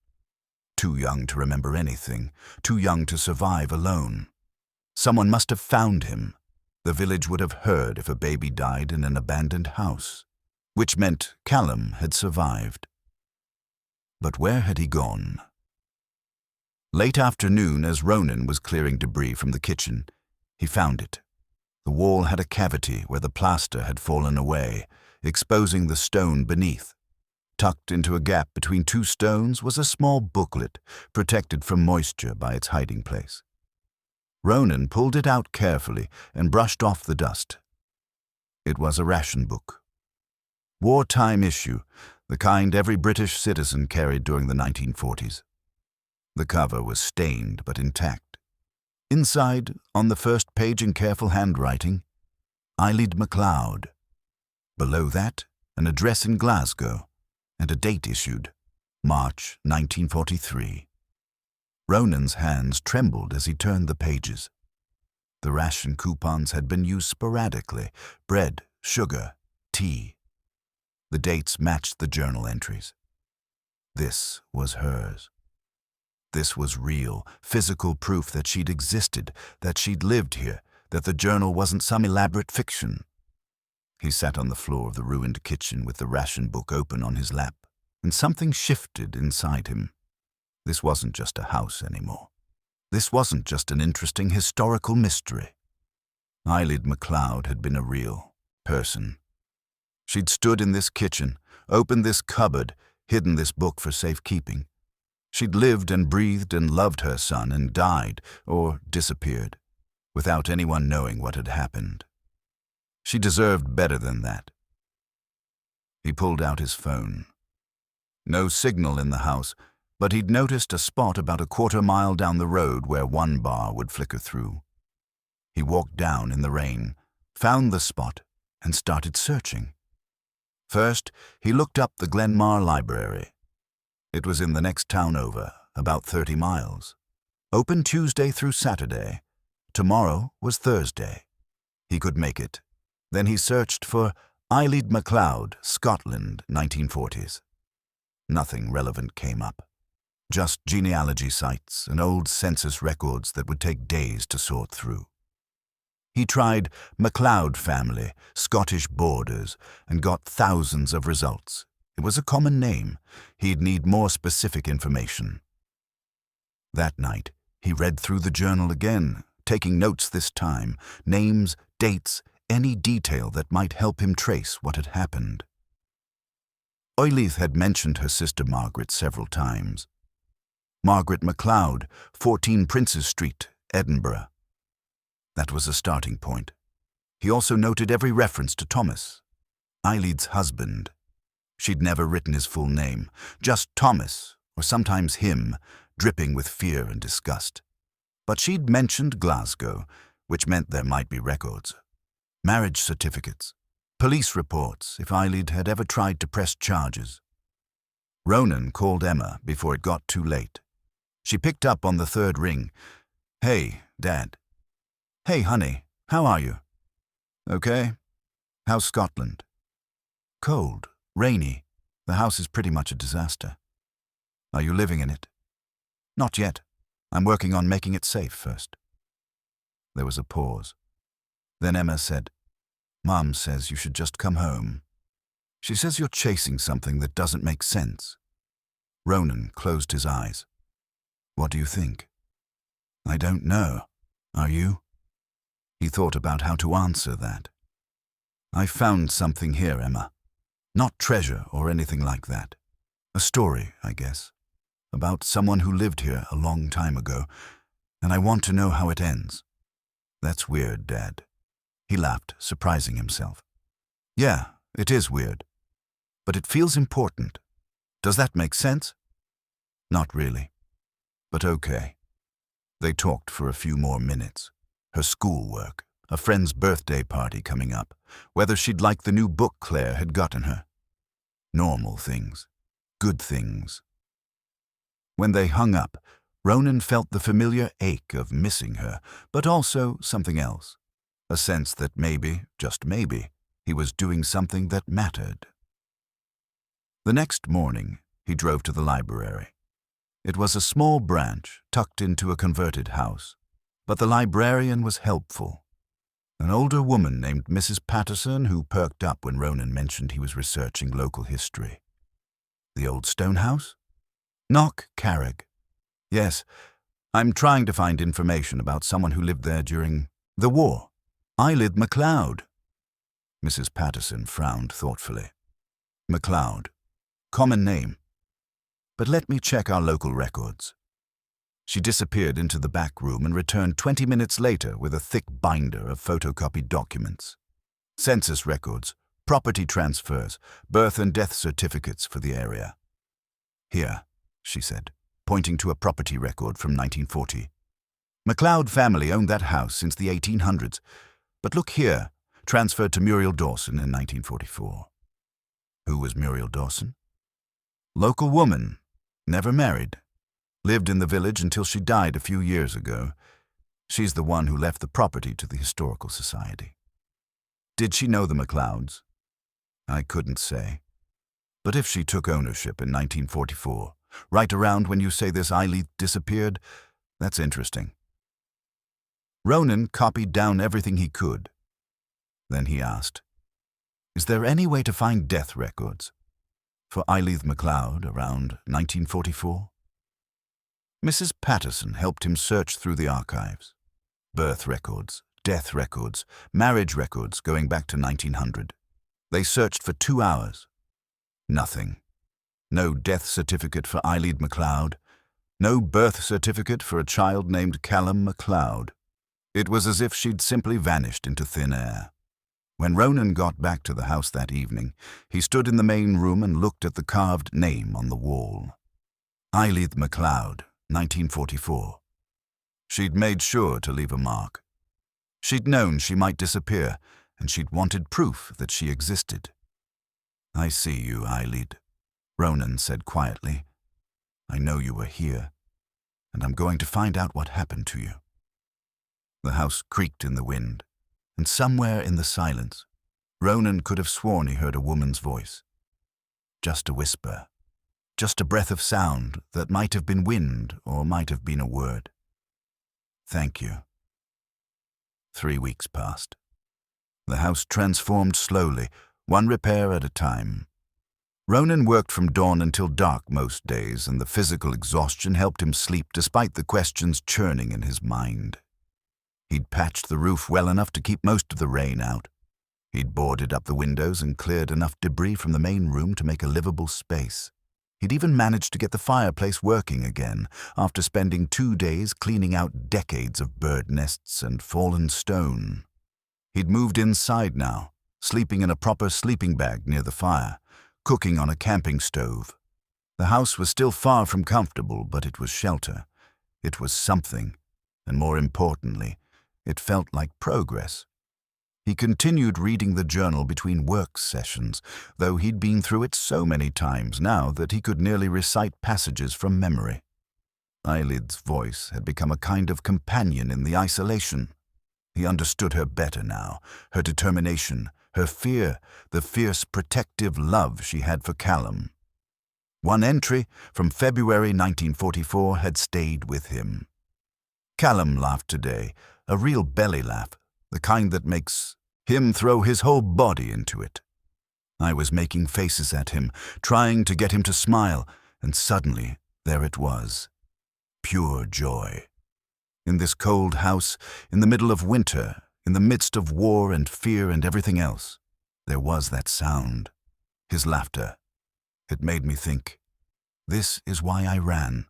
Too young to remember anything, too young to survive alone. Someone must have found him. The village would have heard if a baby died in an abandoned house, which meant Callum had survived. But where had he gone? Late afternoon, as Ronan was clearing debris from the kitchen, he found it. The wall had a cavity where the plaster had fallen away, exposing the stone beneath. Tucked into a gap between 2 stones was a small booklet, protected from moisture by its hiding place. Ronan pulled it out carefully and brushed off the dust. It was a ration book. Wartime issue, the kind every British citizen carried during the 1940s. The cover was stained but intact. Inside, on the first page in careful handwriting, Eilid MacLeod. Below that, an address in Glasgow and a date issued, March 1943. Ronan's hands trembled as he turned the pages. The ration coupons had been used sporadically: bread, sugar, T. The dates matched the journal entries. This was hers. This was real, physical proof that she'd existed, that she'd lived here, that the journal wasn't some elaborate fiction. He sat on the floor of the ruined kitchen with the ration book open on his lap, and something shifted inside him. This wasn't just a house anymore. This wasn't just an interesting historical mystery. Eileen MacLeod had been a real person. She'd stood in this kitchen, opened this cupboard, hidden this book for safekeeping. She'd lived and breathed and loved her son and died, or disappeared, without anyone knowing what had happened. She deserved better than that. He pulled out his phone. No signal in the house, but he'd noticed a spot about a quarter-mile down the road where one bar would flicker through. He walked down in the rain, found the spot, and started searching. First, he looked up the Glenmar Library. It was in the next town over, about 30 miles. Open Tuesday through Saturday. Tomorrow was Thursday. He could make it. Then he searched for Eileen MacLeod, Scotland, 1940s. Nothing relevant came up. Just genealogy sites and old census records that would take days to sort through. He tried MacLeod family, Scottish borders, and got thousands of results. It was a common name. He'd need more specific information. That night, he read through the journal again, taking notes this time, names, dates, any detail that might help him trace what had happened. Oilith had mentioned her sister Margaret several times. Margaret MacLeod, 14 Princes Street, Edinburgh. That was a starting point. He also noted every reference to Thomas, Eilid's husband. She'd never written his full name, just Thomas, or sometimes him, dripping with fear and disgust. But she'd mentioned Glasgow, which meant there might be records. Marriage certificates, police reports if Eilid had ever tried to press charges. Ronan called Emma before it got too late. She picked up on the third ring. "Hey, Dad." "Hey, honey, how are you?" "Okay. How's Scotland?" "Cold, rainy. The house is pretty much a disaster." "Are you living in it?" "Not yet. I'm working on making it safe first." There was a pause. Then Emma said, "Mom says you should just come home. She says you're chasing something that doesn't make sense." Ronan closed his eyes. "What do you think?" "I don't know. Are you?" He thought about how to answer that. "I found something here, Emma. Not treasure or anything like that. A story, I guess, about someone who lived here a long time ago, and I want to know how it ends." "That's weird, Dad." He laughed, surprising himself. "Yeah, it is weird. But it feels important. Does that make sense?" "Not really. But okay." They talked for a few more minutes. Her schoolwork, a friend's birthday party coming up, whether she'd like the new book Claire had gotten her. Normal things. Good things. When they hung up, Ronan felt the familiar ache of missing her, but also something else. A sense that maybe, just maybe, he was doing something that mattered. The next morning, he drove to the library. It was a small branch tucked into a converted house, but the librarian was helpful. An older woman named Mrs. Patterson who perked up when Ronan mentioned he was researching local history. The old stone house? Knock Carrig. Yes, I'm trying to find information about someone who lived there during the war. Eileen MacLeod. Mrs. Patterson frowned thoughtfully. MacLeod. Common name. But let me check our local records. She disappeared into the back room and returned 20 minutes later with a thick binder of photocopied documents. Census records, property transfers, birth and death certificates for the area. "Here," she said, pointing to a property record from 1940. "MacLeod family owned that house since the 1800s. But look here, transferred to Muriel Dawson in 1944. Who was Muriel Dawson? Local woman, never married. Lived in the village until she died a few years ago. She's the one who left the property to the Historical Society. Did she know the MacLeods? I couldn't say. But if she took ownership in 1944, right around when you say this Eilith disappeared, that's interesting. Ronan copied down everything he could. Then he asked, "Is there any way to find death records for Eilith MacLeod around 1944? Mrs. Patterson helped him search through the archives. Birth records, death records, marriage records going back to 1900. They searched for 2 hours. Nothing. No death certificate for Eilith MacLeod. No birth certificate for a child named Callum MacLeod. It was as if she'd simply vanished into thin air. When Ronan got back to the house that evening, he stood in the main room and looked at the carved name on the wall. Eilith MacLeod, 1944. She'd made sure to leave a mark. She'd known she might disappear, and she'd wanted proof that she existed. "I see you, Eilith," Ronan said quietly. "I know you were here, and I'm going to find out what happened to you." The house creaked in the wind, and somewhere in the silence, Ronan could have sworn he heard a woman's voice. Just a whisper, just a breath of sound that might have been wind or might have been a word. "Thank you." 3 weeks passed. The house transformed slowly, one repair at a time. Ronan worked from dawn until dark most days, and the physical exhaustion helped him sleep despite the questions churning in his mind. He'd patched the roof well enough to keep most of the rain out. He'd boarded up the windows and cleared enough debris from the main room to make a livable space. He'd even managed to get the fireplace working again after spending 2 days cleaning out decades of bird nests and fallen stone. He'd moved inside now, sleeping in a proper sleeping bag near the fire, cooking on a camping stove. The house was still far from comfortable, but it was shelter. It was something, and more importantly, it felt like progress. He continued reading the journal between work sessions, though he'd been through it so many times now that he could nearly recite passages from memory. Eilith's voice had become a kind of companion in the isolation. He understood her better now, her determination, her fear, the fierce protective love she had for Callum. One entry from February 1944 had stayed with him. Callum laughed today, a real belly laugh, the kind that makes him throw his whole body into it. I was making faces at him, trying to get him to smile, and suddenly there it was. Pure joy. In this cold house, in the middle of winter, in the midst of war and fear and everything else, there was that sound, his laughter. It made me think, this is why I ran.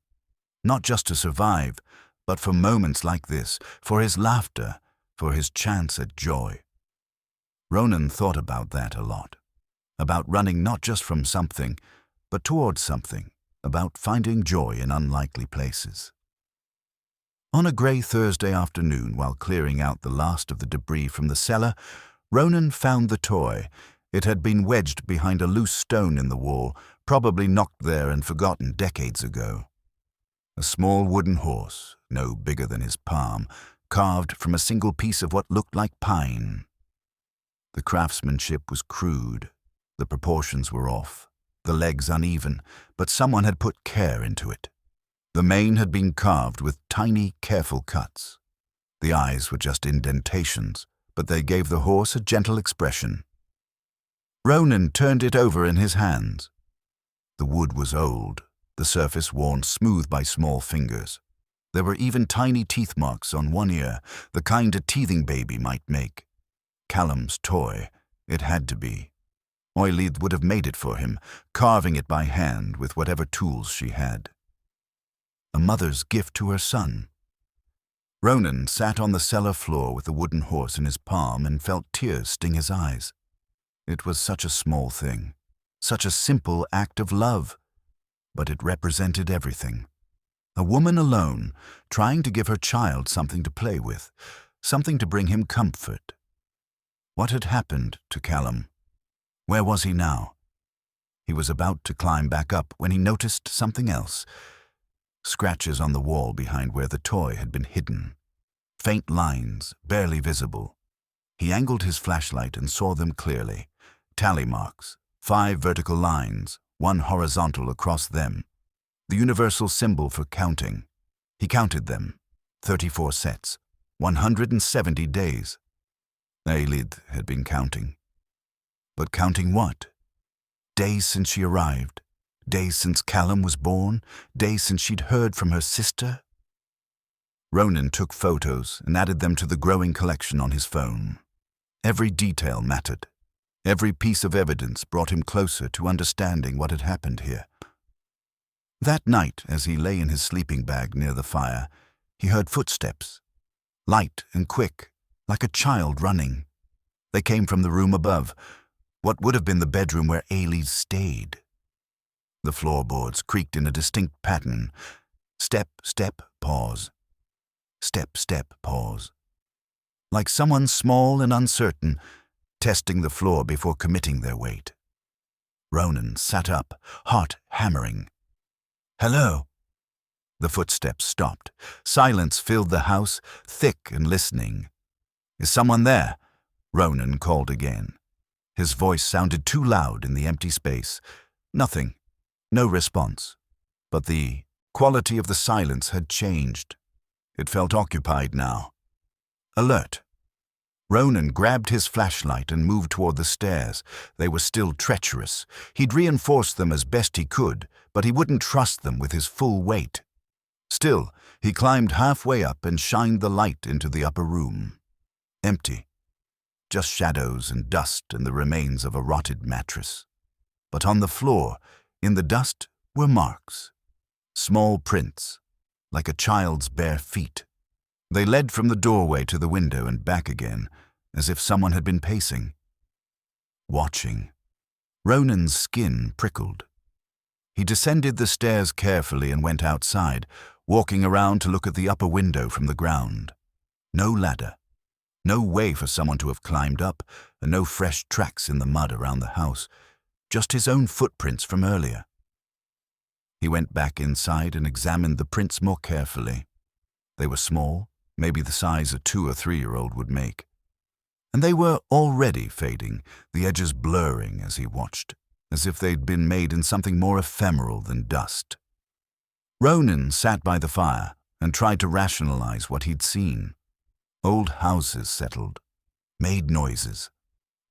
Not just to survive, but for moments like this, for his laughter, for his chance at joy. Ronan thought about that a lot, about running not just from something, but towards something, about finding joy in unlikely places. On a grey Thursday afternoon, while clearing out the last of the debris from the cellar, Ronan found the toy. It had been wedged behind a loose stone in the wall, probably knocked there and forgotten decades ago. A small wooden horse, no bigger than his palm, carved from a single piece of what looked like pine. The craftsmanship was crude, the proportions were off, the legs uneven, but someone had put care into it. The mane had been carved with tiny, careful cuts. The eyes were just indentations, but they gave the horse a gentle expression. Ronan turned it over in his hands. The wood was old, the surface worn smooth by small fingers. There were even tiny teeth marks on one ear, the kind a teething baby might make. Callum's toy, it had to be. Eilith would have made it for him, carving it by hand with whatever tools she had. A mother's gift to her son. Ronan sat on the cellar floor with the wooden horse in his palm and felt tears sting his eyes. It was such a small thing, such a simple act of love, but it represented everything. A woman alone, trying to give her child something to play with, something to bring him comfort. What had happened to Callum? Where was he now? He was about to climb back up when he noticed something else. Scratches on the wall behind where the toy had been hidden. Faint lines, barely visible. He angled his flashlight and saw them clearly. tally marks, 5 vertical lines, 1 horizontal across them, the universal symbol for counting. He counted them, 34 sets, 170 days. Aelid had been counting. But counting what? Days since she arrived, days since Callum was born, days since she'd heard from her sister. Ronan took photos and added them to the growing collection on his phone. Every detail mattered. Every piece of evidence brought him closer to understanding what had happened here. That night, as he lay in his sleeping bag near the fire, he heard footsteps, light and quick, like a child running. They came from the room above, what would have been the bedroom where Ailey stayed. The floorboards creaked in a distinct pattern. Step, step, pause. Step, step, pause. Like someone small and uncertain, testing the floor before committing their weight. Ronan sat up, heart hammering. "Hello?" The footsteps stopped. Silence filled the house, thick and listening. "Is someone there?" Ronan called again. His voice sounded too loud in the empty space. Nothing. No response. But the quality of the silence had changed. It felt occupied now. Alert. Ronan grabbed his flashlight and moved toward the stairs. They were still treacherous. He'd reinforced them as best he could, but he wouldn't trust them with his full weight. Still, he climbed halfway up and shined the light into the upper room. Empty. Just shadows and dust and the remains of a rotted mattress. But on the floor, in the dust, were marks. Small prints, like a child's bare feet. They led from the doorway to the window and back again, as if someone had been pacing. Watching. Ronan's skin prickled. He descended the stairs carefully and went outside, walking around to look at the upper window from the ground. No ladder. No way for someone to have climbed up, and no fresh tracks in the mud around the house. Just his own footprints from earlier. He went back inside and examined the prints more carefully. They were small, maybe the size a 2- or 3-year-old would make. And they were already fading, the edges blurring as he watched, as if they'd been made in something more ephemeral than dust. Ronan sat by the fire and tried to rationalize what he'd seen. Old houses settled, made noises.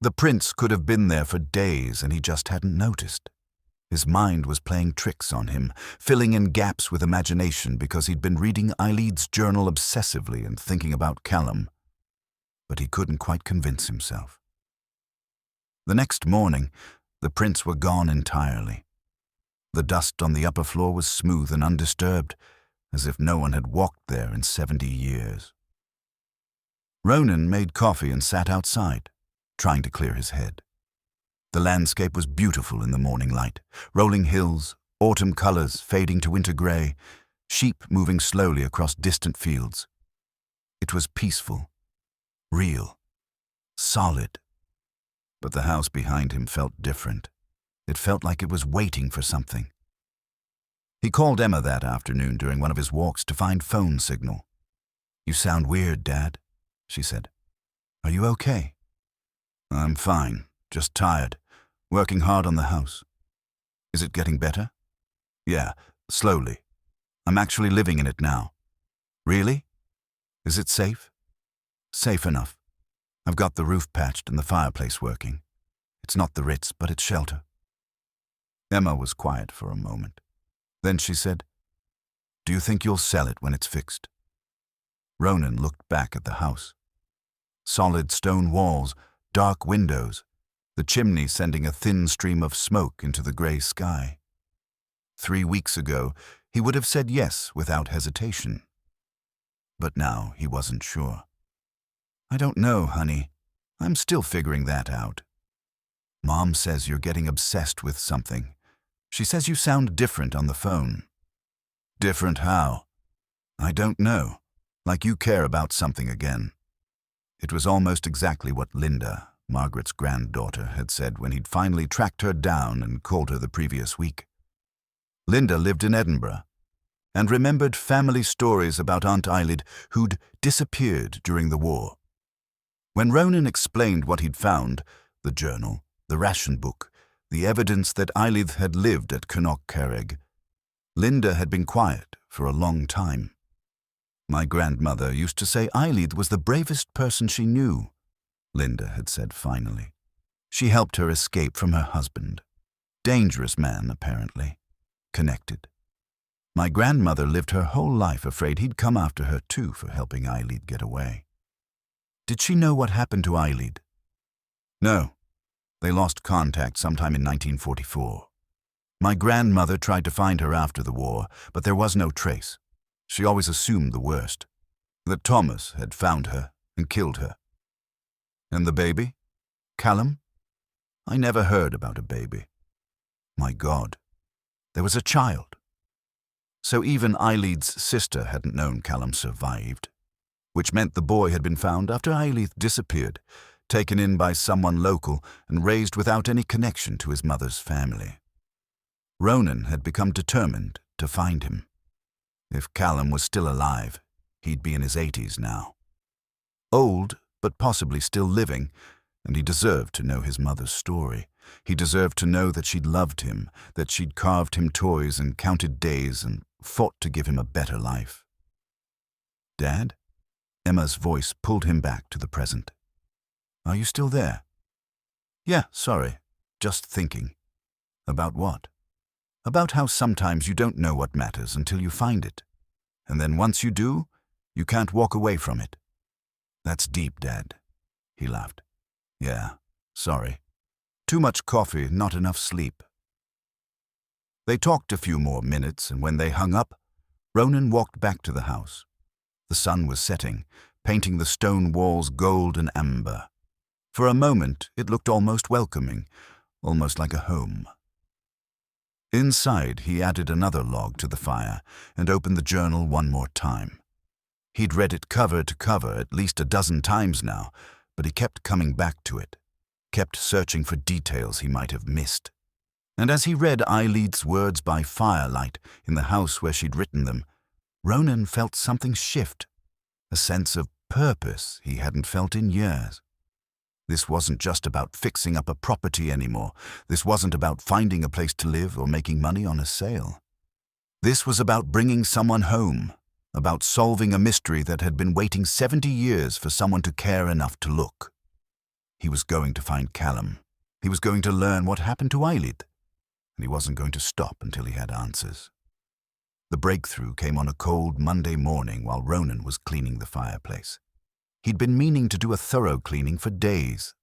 The prints could have been there for days and he just hadn't noticed. His mind was playing tricks on him, filling in gaps with imagination because he'd been reading Eilid's journal obsessively and thinking about Callum. But he couldn't quite convince himself. The next morning, the prints were gone entirely. The dust on the upper floor was smooth and undisturbed, as if no one had walked there in 70 years. Ronan made coffee and sat outside, trying to clear his head. The landscape was beautiful in the morning light. Rolling hills, autumn colors fading to winter gray, sheep moving slowly across distant fields. It was peaceful, real, solid. But the house behind him felt different. It felt like it was waiting for something. He called Emma that afternoon during one of his walks to find phone signal. "You sound weird, Dad," she said. "Are you okay?" "I'm fine. Just tired, working hard on the house." "Is it getting better?" "Yeah, slowly. I'm actually living in it now." "Really? Is it safe?" "Safe enough. I've got the roof patched and the fireplace working. It's not the Ritz, but it's shelter." Emma was quiet for a moment. Then she said, "Do you think you'll sell it when it's fixed?" Ronan looked back at the house. Solid stone walls, dark windows, the chimney sending a thin stream of smoke into the gray sky. 3 weeks ago, he would have said yes without hesitation. But now he wasn't sure. "I don't know, honey. I'm still figuring that out. Mom says you're getting obsessed with something. She says you sound different on the phone." "Different how?" "I don't know. Like you care about something again." It was almost exactly what Linda, Margaret's granddaughter, had said when he'd finally tracked her down and called her the previous week. Linda lived in Edinburgh and remembered family stories about Aunt Eilid who'd disappeared during the war. When Ronan explained what he'd found, the journal, the ration book, the evidence that Eileith had lived at Carrig. Linda had been quiet for a long time. My grandmother used to say Eileith was the bravest person she knew, Linda had said finally. She helped her escape from her husband. Dangerous man, apparently. Connected. My grandmother lived her whole life afraid he'd come after her too for helping Eileith get away. Did she know what happened to Eileith? No. They lost contact sometime in 1944. My grandmother tried to find her after the war, but there was no trace. She always assumed the worst, that Thomas had found her and killed her. And the baby? Callum? I never heard about a baby. My God, there was a child. So even Eileith's sister hadn't known Callum survived, which meant the boy had been found after Eileith disappeared, taken in by someone local and raised without any connection to his mother's family. Ronan had become determined to find him. If Callum was still alive, he'd be in his 80s now. Old, but possibly still living, and he deserved to know his mother's story. He deserved to know that she'd loved him, that she'd carved him toys and counted days and fought to give him a better life. Dad? Emma's voice pulled him back to the present. Are you still there? Yeah, sorry. Just thinking. About what? About how sometimes you don't know what matters until you find it. And then once you do, you can't walk away from it. That's deep, Dad. He laughed. Yeah, sorry. Too much coffee, not enough sleep. They talked a few more minutes, and when they hung up, Ronan walked back to the house. The sun was setting, painting the stone walls gold and amber. For a moment, it looked almost welcoming, almost like a home. Inside, he added another log to the fire and opened the journal one more time. He'd read it cover to cover at least a dozen times now, but he kept coming back to it, kept searching for details he might have missed. And as he read Eileith's words by firelight in the house where she'd written them, Ronan felt something shift, a sense of purpose he hadn't felt in years. This wasn't just about fixing up a property anymore. This wasn't about finding a place to live or making money on a sale. This was about bringing someone home, about solving a mystery that had been waiting 70 years for someone to care enough to look. He was going to find Callum. He was going to learn what happened to Eileith, and he wasn't going to stop until he had answers. The breakthrough came on a cold Monday morning while Ronan was cleaning the fireplace. He'd been meaning to do a thorough cleaning for days.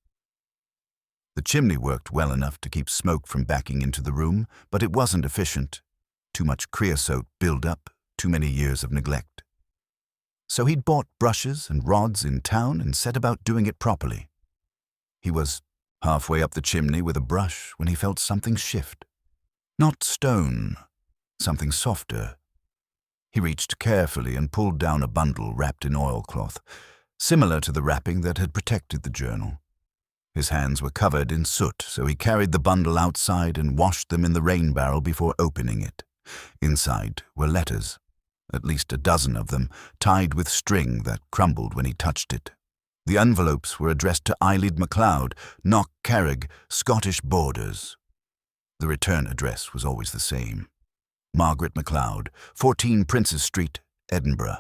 The chimney worked well enough to keep smoke from backing into the room, but it wasn't efficient. Too much creosote built up, too many years of neglect. So he'd bought brushes and rods in town and set about doing it properly. He was halfway up the chimney with a brush when he felt something shift. Not stone, something softer. He reached carefully and pulled down a bundle wrapped in oilcloth, similar to the wrapping that had protected the journal. His hands were covered in soot, so he carried the bundle outside and washed them in the rain barrel before opening it. Inside were letters, at least a dozen of them, tied with string that crumbled when he touched it. The envelopes were addressed to Eileith MacLeod, Carrig, Scottish Borders. The return address was always the same. Margaret MacLeod, 14 Princes Street, Edinburgh.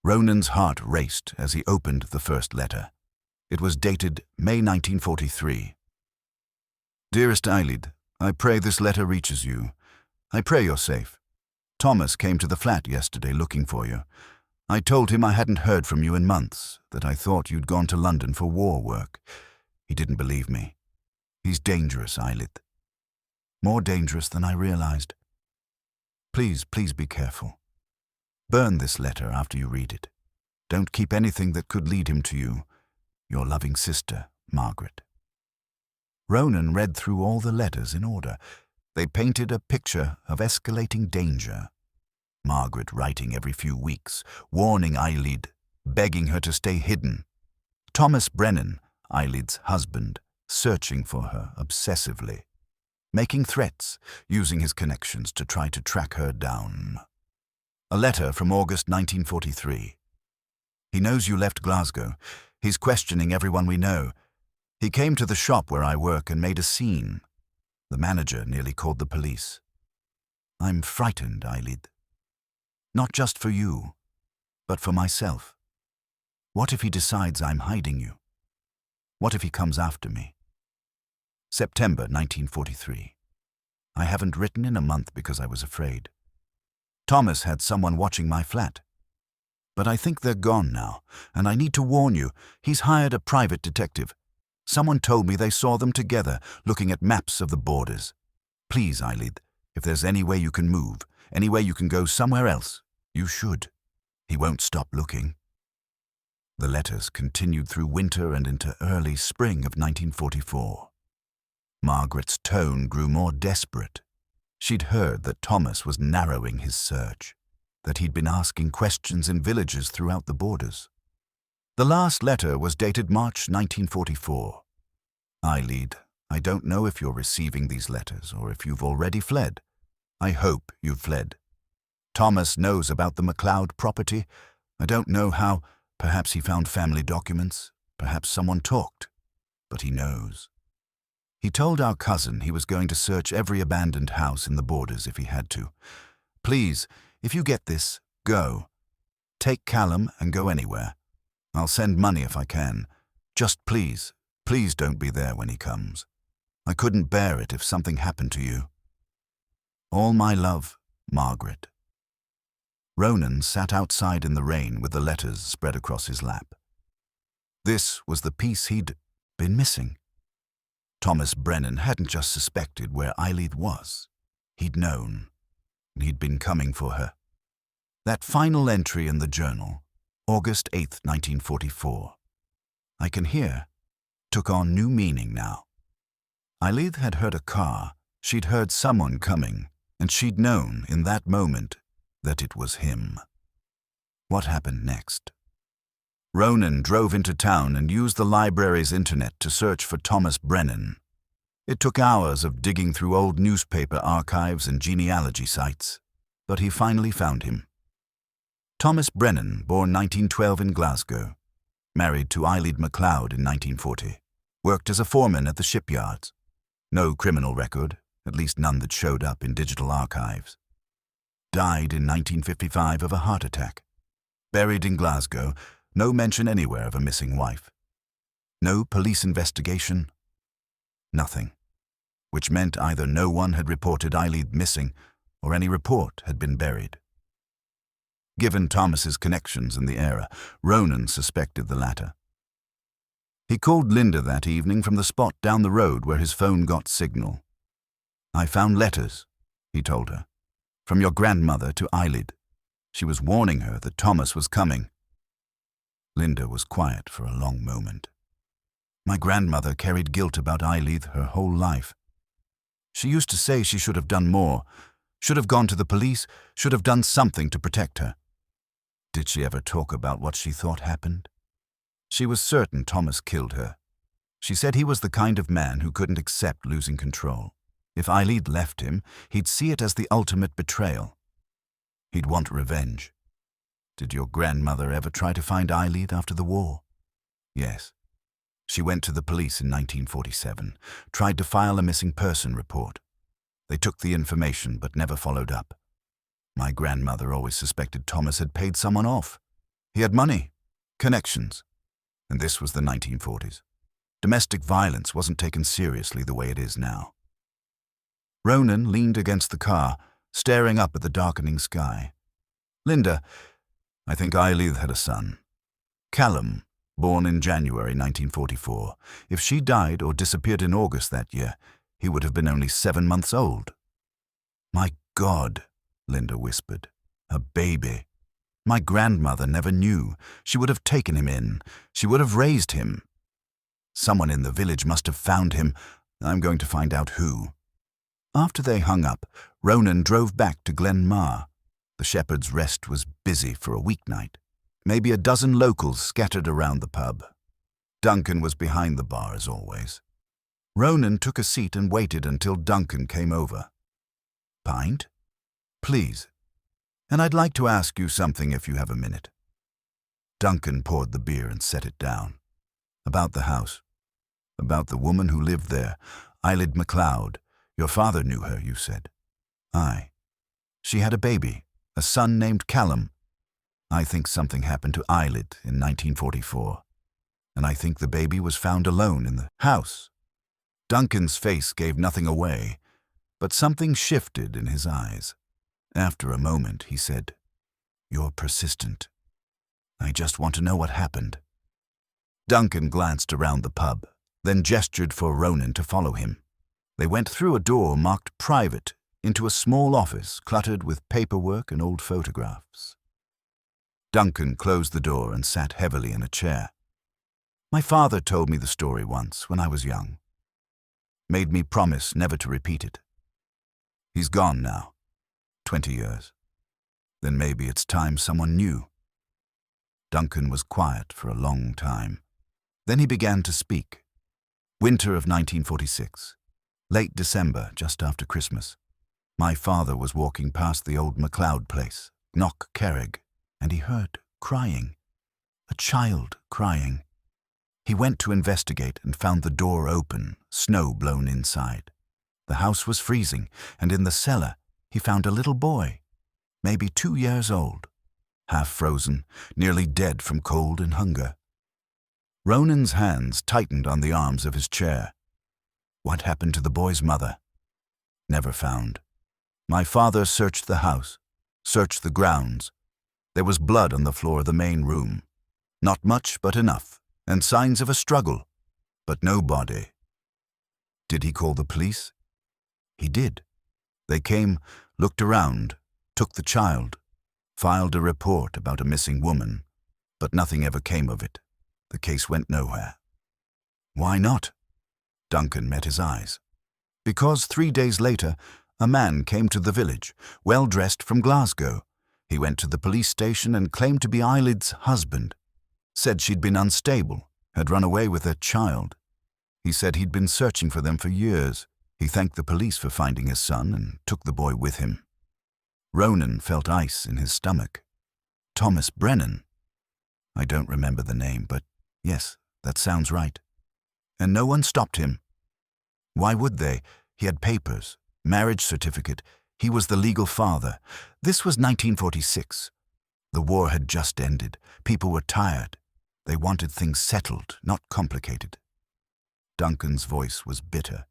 Ronan's heart raced as he opened the first letter. It was dated May 1943. Dearest Eileith, I pray this letter reaches you. I pray you're safe. Thomas came to the flat yesterday looking for you. I told him I hadn't heard from you in months, that I thought you'd gone to London for war work. He didn't believe me. He's dangerous, Eileith. More dangerous than I realized. Please be careful. Burn this letter after you read it. Don't keep anything that could lead him to you. Your loving sister, Margaret. Ronan read through all the letters in order. They painted a picture of escalating danger. Margaret writing every few weeks, warning Eileith, begging her to stay hidden. Thomas Brennan, Eileith's husband, searching for her obsessively. Making threats, using his connections to try to track her down. A letter from August 1943. He knows you left Glasgow. He's questioning everyone we know. He came to the shop where I work and made a scene. The manager nearly called the police. I'm frightened, Eilidh. Not just for you, but for myself. What if he decides I'm hiding you? What if he comes after me? September 1943. I haven't written in a month because I was afraid. Thomas had someone watching my flat. But I think they're gone now, and I need to warn you, he's hired a private detective. Someone told me they saw them together, looking at maps of the borders. Please, Eilidh, if there's any way you can move, any way you can go somewhere else, you should. He won't stop looking. The letters continued through winter and into early spring of 1944. Margaret's tone grew more desperate. She'd heard that Thomas was narrowing his search, that he'd been asking questions in villages throughout the borders. The last letter was dated March 1944. Eilidh, I don't know if you're receiving these letters or if you've already fled. I hope you've fled. Thomas knows about the MacLeod property. I don't know how. Perhaps he found family documents. Perhaps someone talked. But he knows. He told our cousin he was going to search every abandoned house in the borders if he had to. Please, if you get this, go. Take Callum and go anywhere. I'll send money if I can. Just please, please don't be there when he comes. I couldn't bear it if something happened to you. All my love, Margaret. Ronan sat outside in the rain with the letters spread across his lap. This was the piece he'd been missing. Thomas Brennan hadn't just suspected where Eilidh was. He'd known, and he'd been coming for her. That final entry in the journal, August 8th, 1944, I can hear, took on new meaning now. Eilidh had heard a car, she'd heard someone coming, and she'd known in that moment that it was him. What happened next? Ronan drove into town and used the library's internet to search for Thomas Brennan. It took hours of digging through old newspaper archives and genealogy sites, but he finally found him. Thomas Brennan, born 1912 in Glasgow, married to Eilidh MacLeod in 1940, worked as a foreman at the shipyards. No criminal record, at least none that showed up in digital archives. Died in 1955 of a heart attack. Buried in Glasgow, no mention anywhere of a missing wife. No police investigation. Nothing. Which meant either no one had reported Eilidh missing or any report had been buried. Given Thomas's connections in the area, Ronan suspected the latter. He called Linda that evening from the spot down the road where his phone got signal. I found letters, he told her, from your grandmother to Eilidh. She was warning her that Thomas was coming. Linda was quiet for a long moment. My grandmother carried guilt about Eilidh her whole life. She used to say she should have done more, should have gone to the police, should have done something to protect her. Did she ever talk about what she thought happened? She was certain Thomas killed her. She said he was the kind of man who couldn't accept losing control. If Eilidh left him, he'd see it as the ultimate betrayal. He'd want revenge. Did your grandmother ever try to find Eilidh after the war? Yes. She went to the police in 1947, tried to file a missing person report. They took the information but never followed up. My grandmother always suspected Thomas had paid someone off. He had money, connections. And this was the 1940s. Domestic violence wasn't taken seriously the way it is now. Ronan leaned against the car, staring up at the darkening sky. Linda, I think Eilidh had a son. Callum, born in January 1944. If she died or disappeared in August that year, he would have been only 7 months old. My God, Linda whispered. A baby. My grandmother never knew. She would have taken him in. She would have raised him. Someone in the village must have found him. I'm going to find out who. After they hung up, Ronan drove back to Glen Mar. The Shepherd's Rest was busy for a weeknight. Maybe a dozen locals scattered around the pub. Duncan was behind the bar as always. Ronan took a seat and waited until Duncan came over. Pint? Please. And I'd like to ask you something if you have a minute. Duncan poured the beer and set it down. About the house. About the woman who lived there, Eilidh MacLeod. Your father knew her, you said. Aye. She had a baby, a son named Callum. I think something happened to Eilidh in 1944, and I think the baby was found alone in the house. Duncan's face gave nothing away, but something shifted in his eyes. After a moment, he said, You're persistent. I just want to know what happened. Duncan glanced around the pub, then gestured for Ronan to follow him. They went through a door marked private into a small office cluttered with paperwork and old photographs. Duncan closed the door and sat heavily in a chair. My father told me the story once when I was young. Made me promise never to repeat it. He's gone now, 20 years. Then maybe it's time someone knew. Duncan was quiet for a long time. Then he began to speak. Winter of 1946. Late December, just after Christmas. My father was walking past the old MacLeod place, Knock Carrig, and he heard crying. A child crying. He went to investigate and found the door open, snow blown inside. The house was freezing, and in the cellar he found a little boy, maybe 2 years old, half frozen, nearly dead from cold and hunger. Ronan's hands tightened on the arms of his chair. What happened to the boy's mother? Never found. My father searched the house, searched the grounds. There was blood on the floor of the main room. Not much, but enough, and signs of a struggle, but no body. Did he call the police? He did. They came, looked around, took the child, filed a report about a missing woman, but nothing ever came of it. The case went nowhere. Why not? Duncan met his eyes. Because 3 days later, a man came to the village, well-dressed from Glasgow. He went to the police station and claimed to be Eilidh's husband. Said she'd been unstable, had run away with their child. He said he'd been searching for them for years. He thanked the police for finding his son and took the boy with him. Ronan felt ice in his stomach. Thomas Brennan. I don't remember the name, but yes, that sounds right. And no one stopped him. Why would they? He had papers, marriage certificate. He was the legal father. This was 1946. The war had just ended. People were tired. They wanted things settled, not complicated. Duncan's voice was bitter.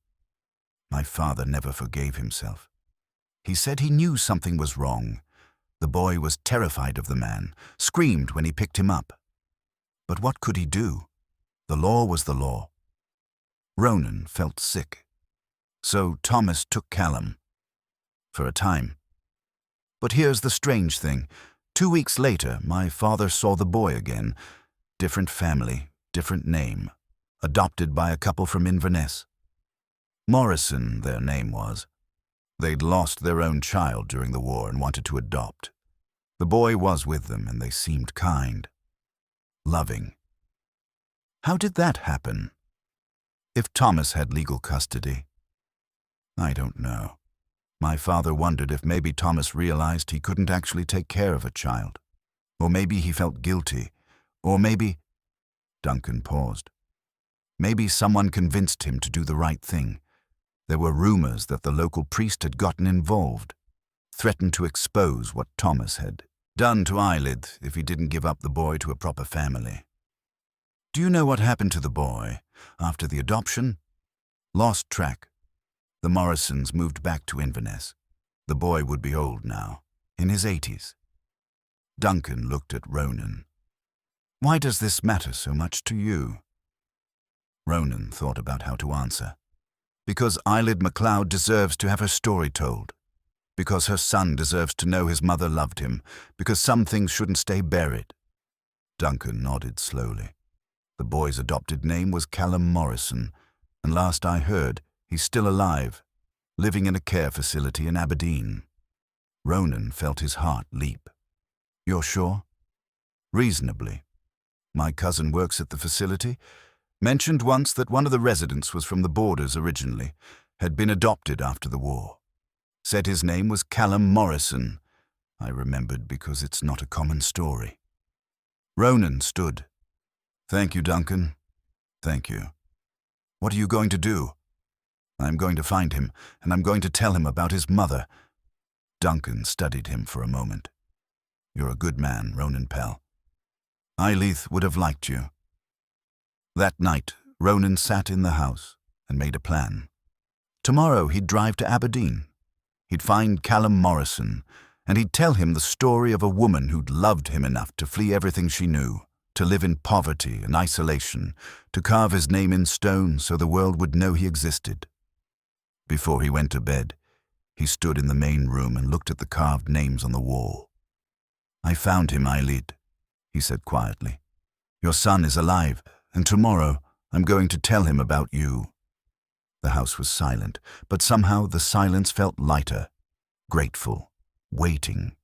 My father never forgave himself. He said he knew something was wrong. The boy was terrified of the man, screamed when he picked him up. But what could he do? The law was the law. Ronan felt sick. So Thomas took Callum. For a time. But here's the strange thing. 2 weeks later, my father saw the boy again. Different family, different name. Adopted by a couple from Inverness. Morrison, their name was. They'd lost their own child during the war and wanted to adopt. The boy was with them, and they seemed kind. Loving. How did that happen? If Thomas had legal custody? I don't know. My father wondered if maybe Thomas realized he couldn't actually take care of a child. Or maybe he felt guilty. Or maybe... Duncan paused. Maybe someone convinced him to do the right thing. There were rumors that the local priest had gotten involved, threatened to expose what Thomas had done to Eilidh if he didn't give up the boy to a proper family. Do you know what happened to the boy after the adoption? Lost track. The Morrisons moved back to Inverness. The boy would be old now, in his 80s. Duncan looked at Ronan. Why does this matter so much to you? Ronan thought about how to answer. Because Eilidh MacLeod deserves to have her story told. Because her son deserves to know his mother loved him. Because some things shouldn't stay buried. Duncan nodded slowly. The boy's adopted name was Callum Morrison, and last I heard, he's still alive, living in a care facility in Aberdeen. Ronan felt his heart leap. You're sure? Reasonably. My cousin works at the facility. Mentioned once that one of the residents was from the borders originally, had been adopted after the war. Said his name was Callum Morrison. I remembered because it's not a common story. Ronan stood. Thank you, Duncan. Thank you. What are you going to do? I'm going to find him, and I'm going to tell him about his mother. Duncan studied him for a moment. You're a good man, Ronan Pell. Eileith would have liked you. That night, Ronan sat in the house and made a plan. Tomorrow he'd drive to Aberdeen. He'd find Callum Morrison, and he'd tell him the story of a woman who'd loved him enough to flee everything she knew, to live in poverty and isolation, to carve his name in stone so the world would know he existed. Before he went to bed, he stood in the main room and looked at the carved names on the wall. I found him, Eileith, he said quietly. Your son is alive, and tomorrow I'm going to tell him about you. The house was silent, but somehow the silence felt lighter, grateful, waiting.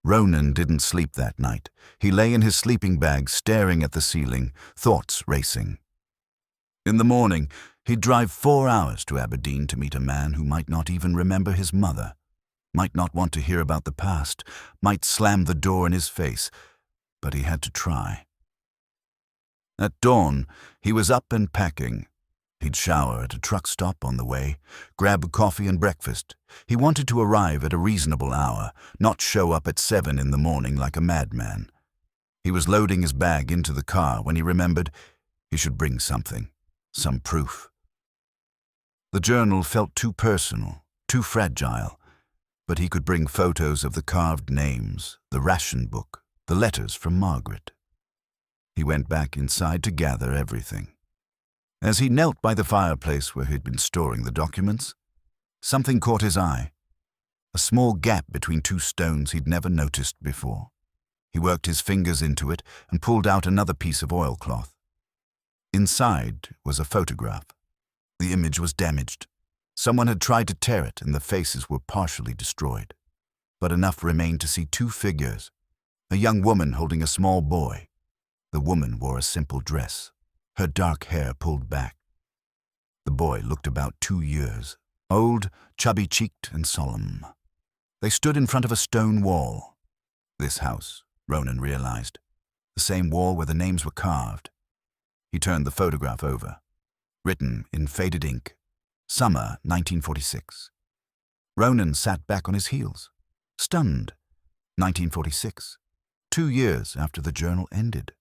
Ronan didn't sleep that night. He lay in his sleeping bag staring at the ceiling, thoughts racing. In the morning, he'd drive 4 hours to Aberdeen to meet a man who might not even remember his mother, might not want to hear about the past, might slam the door in his face, but he had to try. At dawn, he was up and packing. He'd shower at a truck stop on the way, grab coffee and breakfast. He wanted to arrive at a reasonable hour, not show up at 7 in the morning like a madman. He was loading his bag into the car when he remembered he should bring something, some proof. The journal felt too personal, too fragile, but he could bring photos of the carved names, the ration book, the letters from Margaret. He went back inside to gather everything. As he knelt by the fireplace where he'd been storing the documents, something caught his eye, a small gap between 2 stones he'd never noticed before. He worked his fingers into it and pulled out another piece of oilcloth. Inside was a photograph. The image was damaged. Someone had tried to tear it and the faces were partially destroyed. But enough remained to see 2 figures, a young woman holding a small boy. The woman wore a simple dress, her dark hair pulled back. The boy looked about 2 years, old, chubby-cheeked and solemn. They stood in front of a stone wall. This house, Ronan realized, the same wall where the names were carved. He turned the photograph over. Written in faded ink, Summer 1946. Ronan sat back on his heels, stunned. 1946, 2 years after the journal ended,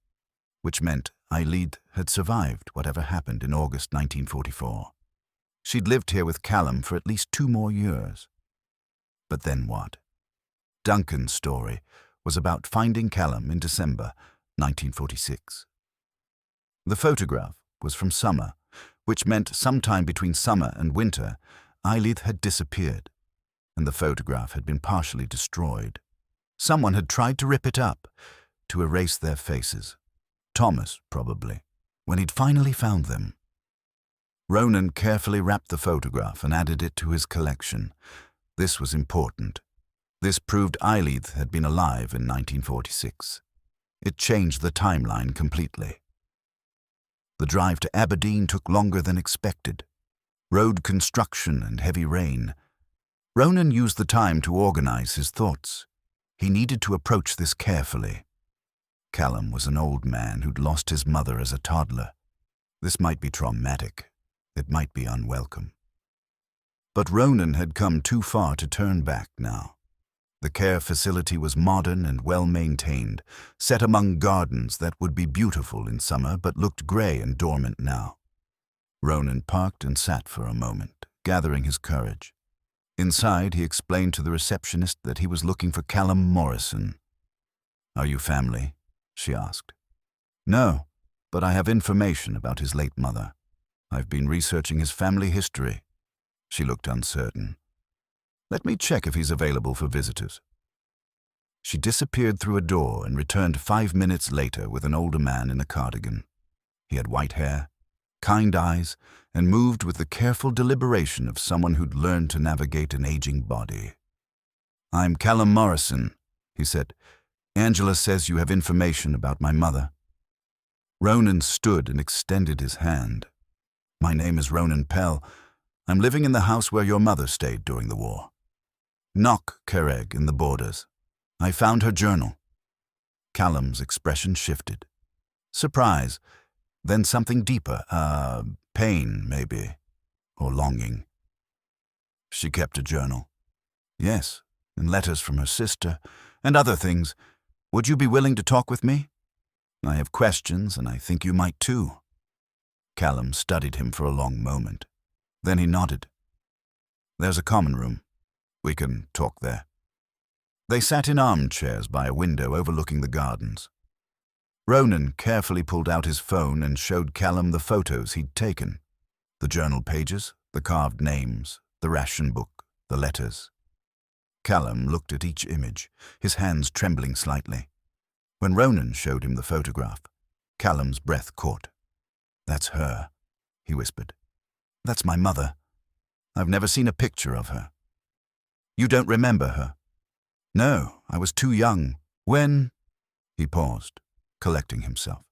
which meant Eileith had survived whatever happened in August 1944. She'd lived here with Callum for at least 2 more years. But then what? Duncan's story was about finding Callum in December 1946. The photograph was from summer, which meant sometime between summer and winter, Eileith had disappeared, and the photograph had been partially destroyed. Someone had tried to rip it up, to erase their faces. Thomas, probably, when he'd finally found them. Ronan carefully wrapped the photograph and added it to his collection. This was important. This proved Eileith had been alive in 1946. It changed the timeline completely. The drive to Aberdeen took longer than expected. Road construction and heavy rain. Ronan used the time to organize his thoughts. He needed to approach this carefully. Callum was an old man who'd lost his mother as a toddler. This might be traumatic. It might be unwelcome. But Ronan had come too far to turn back now. The care facility was modern and well-maintained, set among gardens that would be beautiful in summer but looked grey and dormant now. Ronan parked and sat for a moment, gathering his courage. Inside, he explained to the receptionist that he was looking for Callum Morrison. "Are you family?" she asked. "No, but I have information about his late mother. I've been researching his family history." She looked uncertain. "Let me check if he's available for visitors." She disappeared through a door and returned 5 minutes later with an older man in a cardigan. He had white hair, kind eyes, and moved with the careful deliberation of someone who'd learned to navigate an aging body. "I'm Callum Morrison," he said. "Angela says you have information about my mother." Ronan stood and extended his hand. "My name is Ronan Pell. I'm living in the house where your mother stayed during the war. Knock Careg in the Borders. I found her journal." Callum's expression shifted. Surprise, then something deeper, pain, maybe, or longing. She kept a journal. Yes, and letters from her sister, and other things. Would you be willing to talk with me? I have questions, and I think you might too. Callum studied him for a long moment. Then he nodded. There's a common room. We can talk there. They sat in armchairs by a window overlooking the gardens. Ronan carefully pulled out his phone and showed Callum the photos he'd taken. The journal pages, the carved names, the ration book, the letters. Callum looked at each image, his hands trembling slightly. When Ronan showed him the photograph, Callum's breath caught. That's her, he whispered. That's my mother. I've never seen a picture of her. You don't remember her? No, I was too young. When? He paused, collecting himself.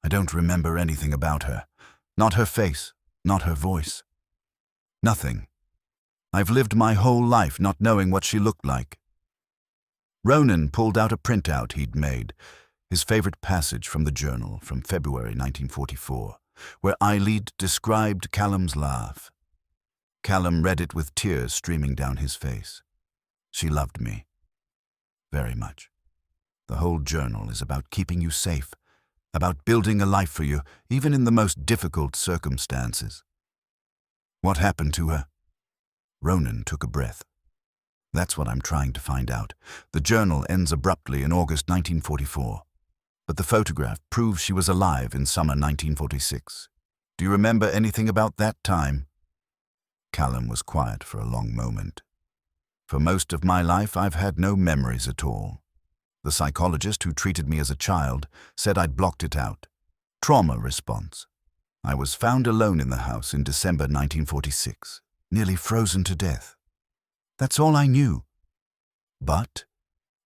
I don't remember anything about her. Not her face, not her voice. Nothing. I've lived my whole life not knowing what she looked like. Ronan pulled out a printout he'd made, his favorite passage from the journal from February 1944, where Eileen described Callum's laugh. Callum read it with tears streaming down his face. She loved me. Very much. The whole journal is about keeping you safe, about building a life for you, even in the most difficult circumstances. What happened to her? Ronan took a breath. That's what I'm trying to find out. The journal ends abruptly in August 1944, but the photograph proves she was alive in summer 1946. Do you remember anything about that time? Callum was quiet for a long moment. For most of my life, I've had no memories at all. The psychologist who treated me as a child said I'd blocked it out. Trauma response. I was found alone in the house in December 1946, nearly frozen to death. That's all I knew. But,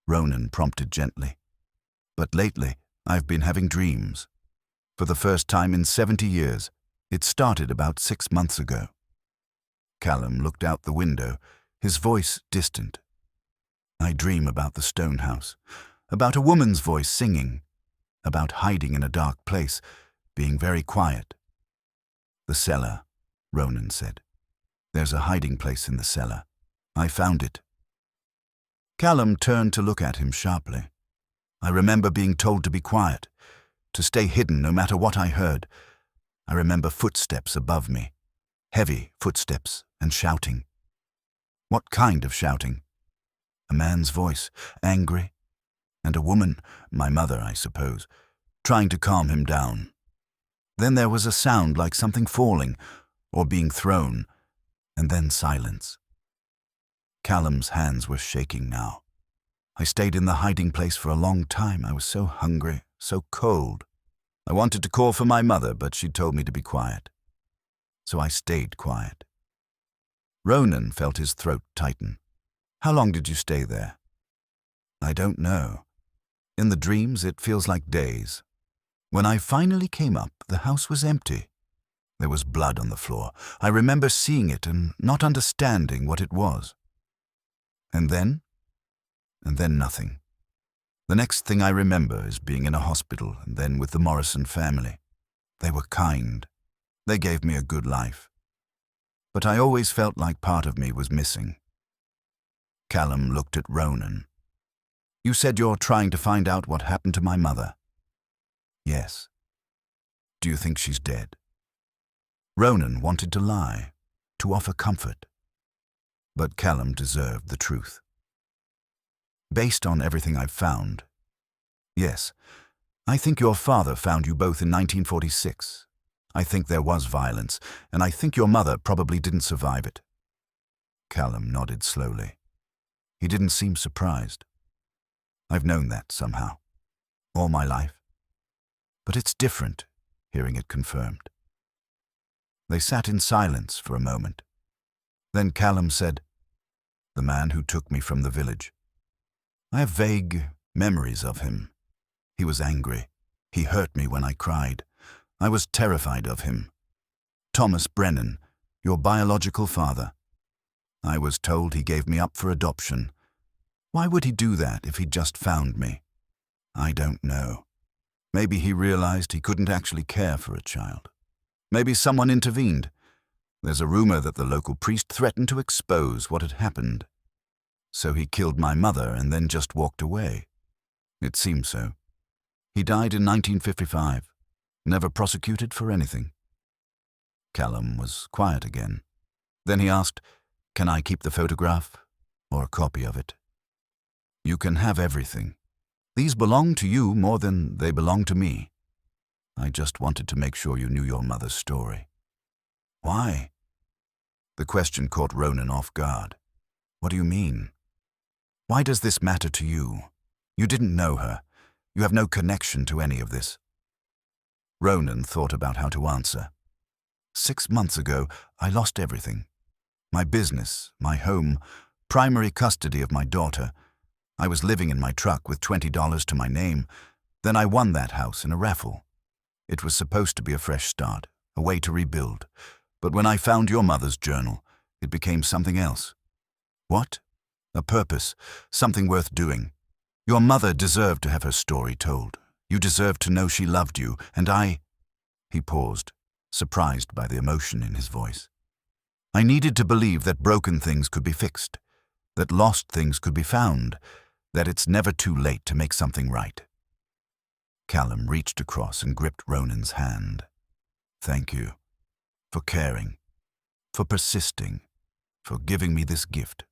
Ronan prompted gently, but lately I've been having dreams. For the first time in 70 years. It started about 6 months ago. Callum looked out the window, his voice distant. I dream about the stone house, about a woman's voice singing, about hiding in a dark place, being very quiet. The cellar, Ronan said. There's a hiding place in the cellar. I found it. Callum turned to look at him sharply. I remember being told to be quiet, to stay hidden no matter what I heard. I remember footsteps above me, heavy footsteps and shouting. What kind of shouting? A man's voice, angry, and a woman, my mother, I suppose, trying to calm him down. Then there was a sound like something falling or being thrown, and then silence. Callum's hands were shaking now. I stayed in the hiding place for a long time. I was so hungry, so cold. I wanted to call for my mother, but she told me to be quiet. So I stayed quiet. Ronan felt his throat tighten. How long did you stay there? I don't know. In the dreams, it feels like days. When I finally came up, the house was empty. There was blood on the floor. I remember seeing it and not understanding what it was. And then nothing. The next thing I remember is being in a hospital and then with the Morrison family. They were kind. They gave me a good life. But I always felt like part of me was missing. Callum looked at Ronan. You said you're trying to find out what happened to my mother. Yes. Do you think she's dead? Ronan wanted to lie, to offer comfort. But Callum deserved the truth. Based on everything I've found, yes, I think your father found you both in 1946. I think there was violence, and I think your mother probably didn't survive it. Callum nodded slowly. He didn't seem surprised. I've known that somehow, all my life. But it's different, hearing it confirmed. They sat in silence for a moment. Then Callum said, the man who took me from the village. I have vague memories of him. He was angry. He hurt me when I cried. I was terrified of him. Thomas Brennan, your biological father. I was told he gave me up for adoption. Why would he do that if he'd just found me? I don't know. Maybe he realized he couldn't actually care for a child. Maybe someone intervened. There's a rumor that the local priest threatened to expose what had happened. So he killed my mother and then just walked away. It seems so. He died in 1955, never prosecuted for anything. Callum was quiet again. Then he asked, "Can I keep the photograph, or a copy of it?" "You can have everything. These belong to you more than they belong to me. I just wanted to make sure you knew your mother's story." "Why?" The question caught Ronan off guard. "What do you mean? Why does this matter to you? You didn't know her. You have no connection to any of this." Ronan thought about how to answer. 6 months ago, I lost everything. My business, my home, primary custody of my daughter. I was living in my truck with $20 to my name. Then I won that house in a raffle. It was supposed to be a fresh start, a way to rebuild. But when I found your mother's journal, it became something else. What? A purpose, something worth doing. Your mother deserved to have her story told. You deserved to know she loved you, and I... He paused, surprised by the emotion in his voice. I needed to believe that broken things could be fixed, that lost things could be found, that it's never too late to make something right. Callum reached across and gripped Ronan's hand. "Thank you. For caring. For persisting. For giving me this gift."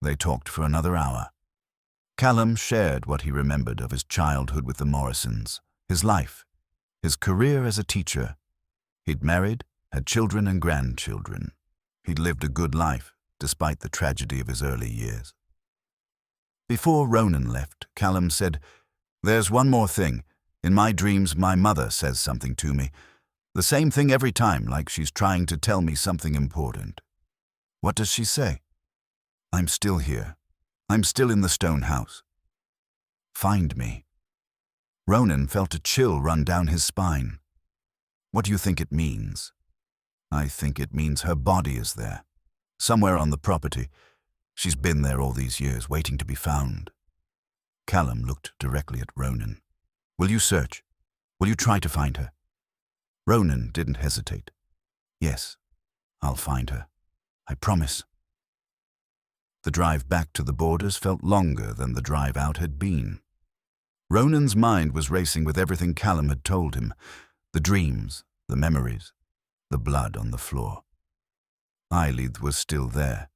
They talked for another hour. Callum shared what he remembered of his childhood with the Morrisons, his life, his career as a teacher. He'd married, had children and grandchildren. He'd lived a good life, despite the tragedy of his early years. Before Ronan left, Callum said, "There's one more thing. In my dreams, my mother says something to me. The same thing every time, like she's trying to tell me something important." "What does she say?" "I'm still here. I'm still in the stone house. Find me." Ronan felt a chill run down his spine. "What do you think it means?" "I think it means her body is there. Somewhere on the property. She's been there all these years, waiting to be found." Callum looked directly at Ronan. "Will you search? Will you try to find her?" Ronan didn't hesitate. "Yes, I'll find her. I promise." The drive back to the borders felt longer than the drive out had been. Ronan's mind was racing with everything Callum had told him, the dreams, the memories, the blood on the floor. Eileith was still there,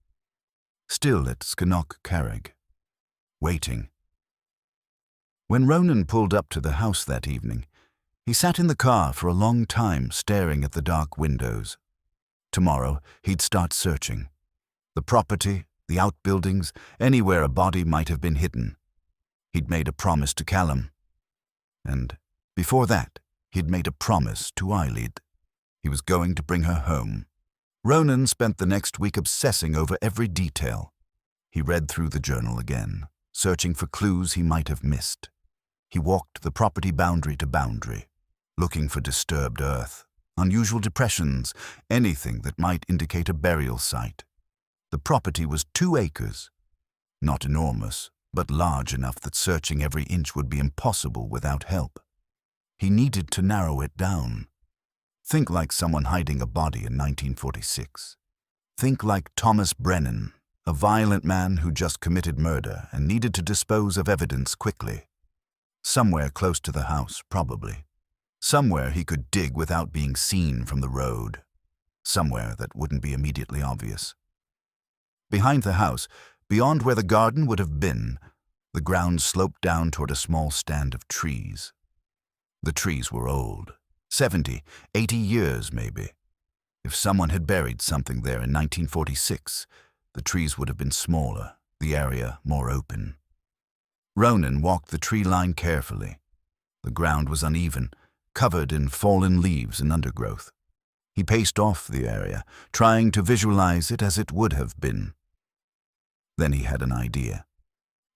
still at Scannock Carrig, waiting. When Ronan pulled up to the house that evening, he sat in the car for a long time staring at the dark windows. Tomorrow, he'd start searching. The property, the outbuildings, anywhere a body might have been hidden. He'd made a promise to Callum. And before that, he'd made a promise to Eileith. He was going to bring her home. Ronan spent the next week obsessing over every detail. He read through the journal again, searching for clues he might have missed. He walked the property boundary to boundary, looking for disturbed earth, unusual depressions, anything that might indicate a burial site. The property was 2 acres, not enormous, but large enough that searching every inch would be impossible without help. He needed to narrow it down. Think like someone hiding a body in 1946. Think like Thomas Brennan, a violent man who just committed murder and needed to dispose of evidence quickly. Somewhere close to the house, probably. Somewhere he could dig without being seen from the road. Somewhere that wouldn't be immediately obvious. Behind the house, beyond where the garden would have been, the ground sloped down toward a small stand of trees. The trees were old, 70, 80 years maybe. If someone had buried something there in 1946, the trees would have been smaller, the area more open. Ronan walked the tree line carefully. The ground was uneven, covered in fallen leaves and undergrowth. He paced off the area, trying to visualize it as it would have been. Then he had an idea.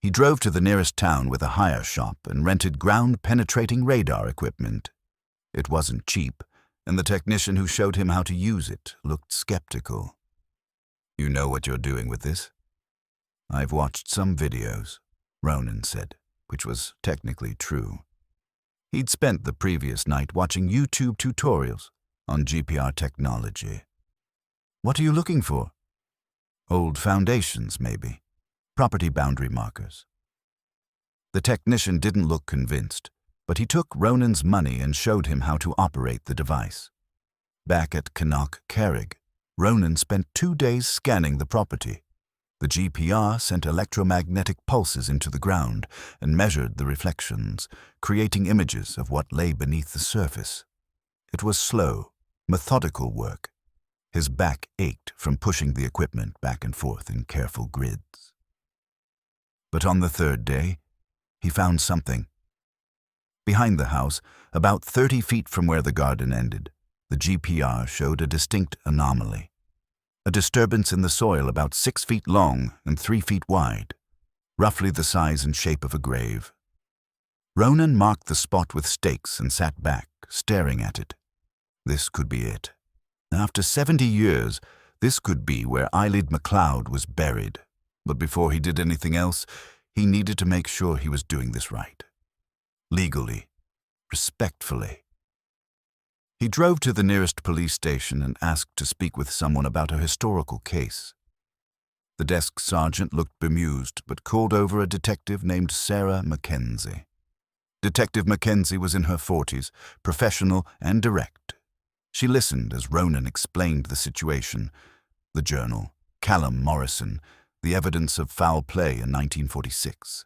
He drove to the nearest town with a hire shop and rented ground-penetrating radar equipment. It wasn't cheap, and the technician who showed him how to use it looked skeptical. "You know what you're doing with this?" "I've watched some videos," Ronan said, which was technically true. He'd spent the previous night watching YouTube tutorials, on GPR technology. What are you looking for? Old foundations, maybe. Property boundary markers. The technician didn't look convinced, but he took Ronan's money and showed him how to operate the device. Back at Carrig, Ronan spent 2 days scanning the property. The GPR sent electromagnetic pulses into the ground and measured the reflections, creating images of what lay beneath the surface. It was slow, methodical work. His back ached from pushing the equipment back and forth in careful grids. But on the 3rd day, he found something. Behind the house, about 30 feet from where the garden ended, the GPR showed a distinct anomaly. A disturbance in the soil about 6 feet long and 3 feet wide, roughly the size and shape of a grave. Ronan marked the spot with stakes and sat back, staring at it. This could be it. After 70 years, this could be where Eilead MacLeod was buried. But before he did anything else, he needed to make sure he was doing this right. Legally, respectfully. He drove to the nearest police station and asked to speak with someone about a historical case. The desk sergeant looked bemused, but called over a detective named Sarah Mackenzie. Detective Mackenzie was in her 40s, professional and direct. She listened as Ronan explained the situation, the journal, Callum Morrison, the evidence of foul play in 1946.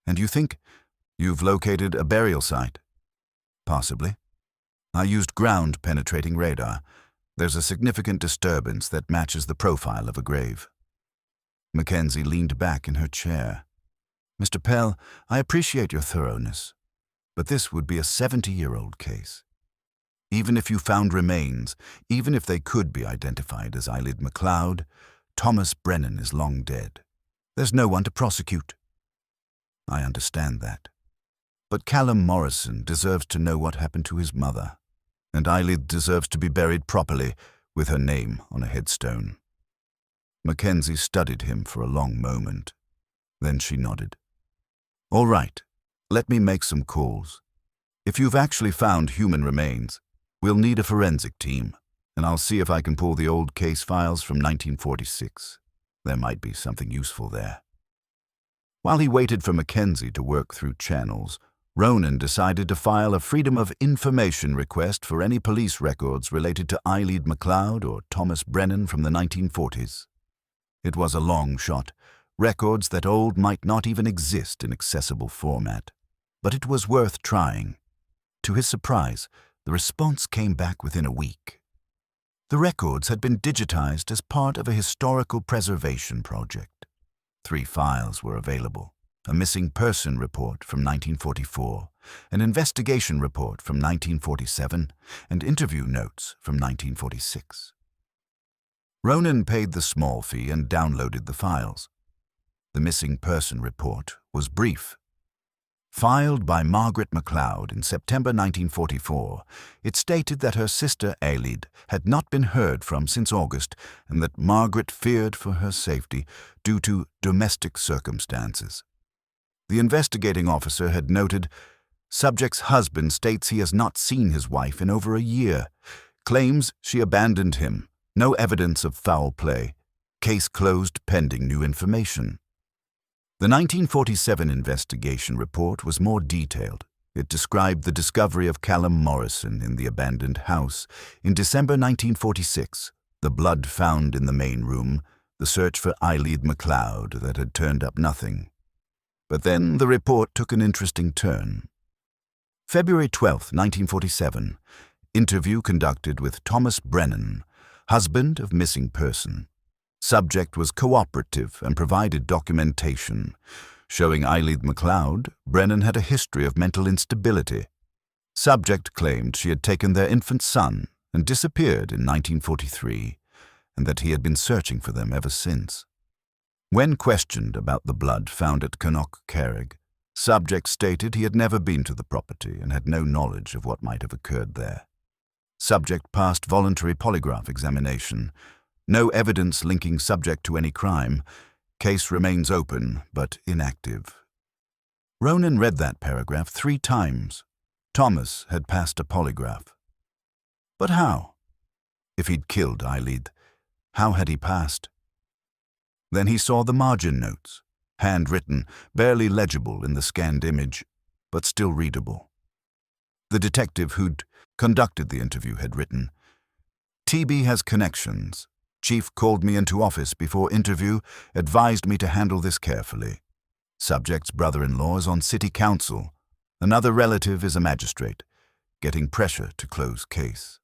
And you think you've located a burial site? Possibly. I used ground-penetrating radar. There's a significant disturbance that matches the profile of a grave. Mackenzie leaned back in her chair. Mr. Pell, I appreciate your thoroughness, but this would be a 70-year-old case. Even if you found remains, even if they could be identified as Eilead MacLeod, Thomas Brennan is long dead. There's no one to prosecute. I understand that. But Callum Morrison deserves to know what happened to his mother, and Eilead deserves to be buried properly with her name on a headstone. Mackenzie studied him for a long moment. Then she nodded. All right, let me make some calls. If you've actually found human remains, we'll need a forensic team, and I'll see if I can pull the old case files from 1946. There might be something useful there. While he waited for Mackenzie to work through channels, Ronan decided to file a Freedom of Information request for any police records related to Eilead MacLeod or Thomas Brennan from the 1940s. It was a long shot, records that old might not even exist in accessible format. But it was worth trying. To his surprise, the response came back within a week. The records had been digitized as part of a historical preservation project. 3 files were available. A missing person report from 1944, an investigation report from 1947, and interview notes from 1946. Ronan paid the small fee and downloaded the files. The missing person report was brief. Filed by Margaret MacLeod in September 1944, it stated that her sister Eilead had not been heard from since August and that Margaret feared for her safety due to domestic circumstances. The investigating officer had noted, subject's husband states he has not seen his wife in over a year, claims she abandoned him, no evidence of foul play, case closed pending new information. The 1947 investigation report was more detailed. It described the discovery of Callum Morrison in the abandoned house in December 1946, the blood found in the main room, the search for Eilead MacLeod that had turned up nothing. But then the report took an interesting turn. February 12, 1947, interview conducted with Thomas Brennan, husband of missing person. Subject was cooperative and provided documentation. Showing Eilead MacLeod, Brennan had a history of mental instability. Subject claimed she had taken their infant son and disappeared in 1943, and that he had been searching for them ever since. When questioned about the blood found at Carrig, subject stated he had never been to the property and had no knowledge of what might have occurred there. Subject passed voluntary polygraph examination. No evidence linking subject to any crime. Case remains open, but inactive. Ronan read that paragraph 3 times. Thomas had passed a polygraph. But how? If he'd killed Eileith, how had he passed? Then he saw the margin notes, handwritten, barely legible in the scanned image, but still readable. The detective who'd conducted the interview had written, "TB has connections. Chief called me into office before interview, advised me to handle this carefully. Subject's brother-in-law is on city council. Another relative is a magistrate, getting pressure to close case.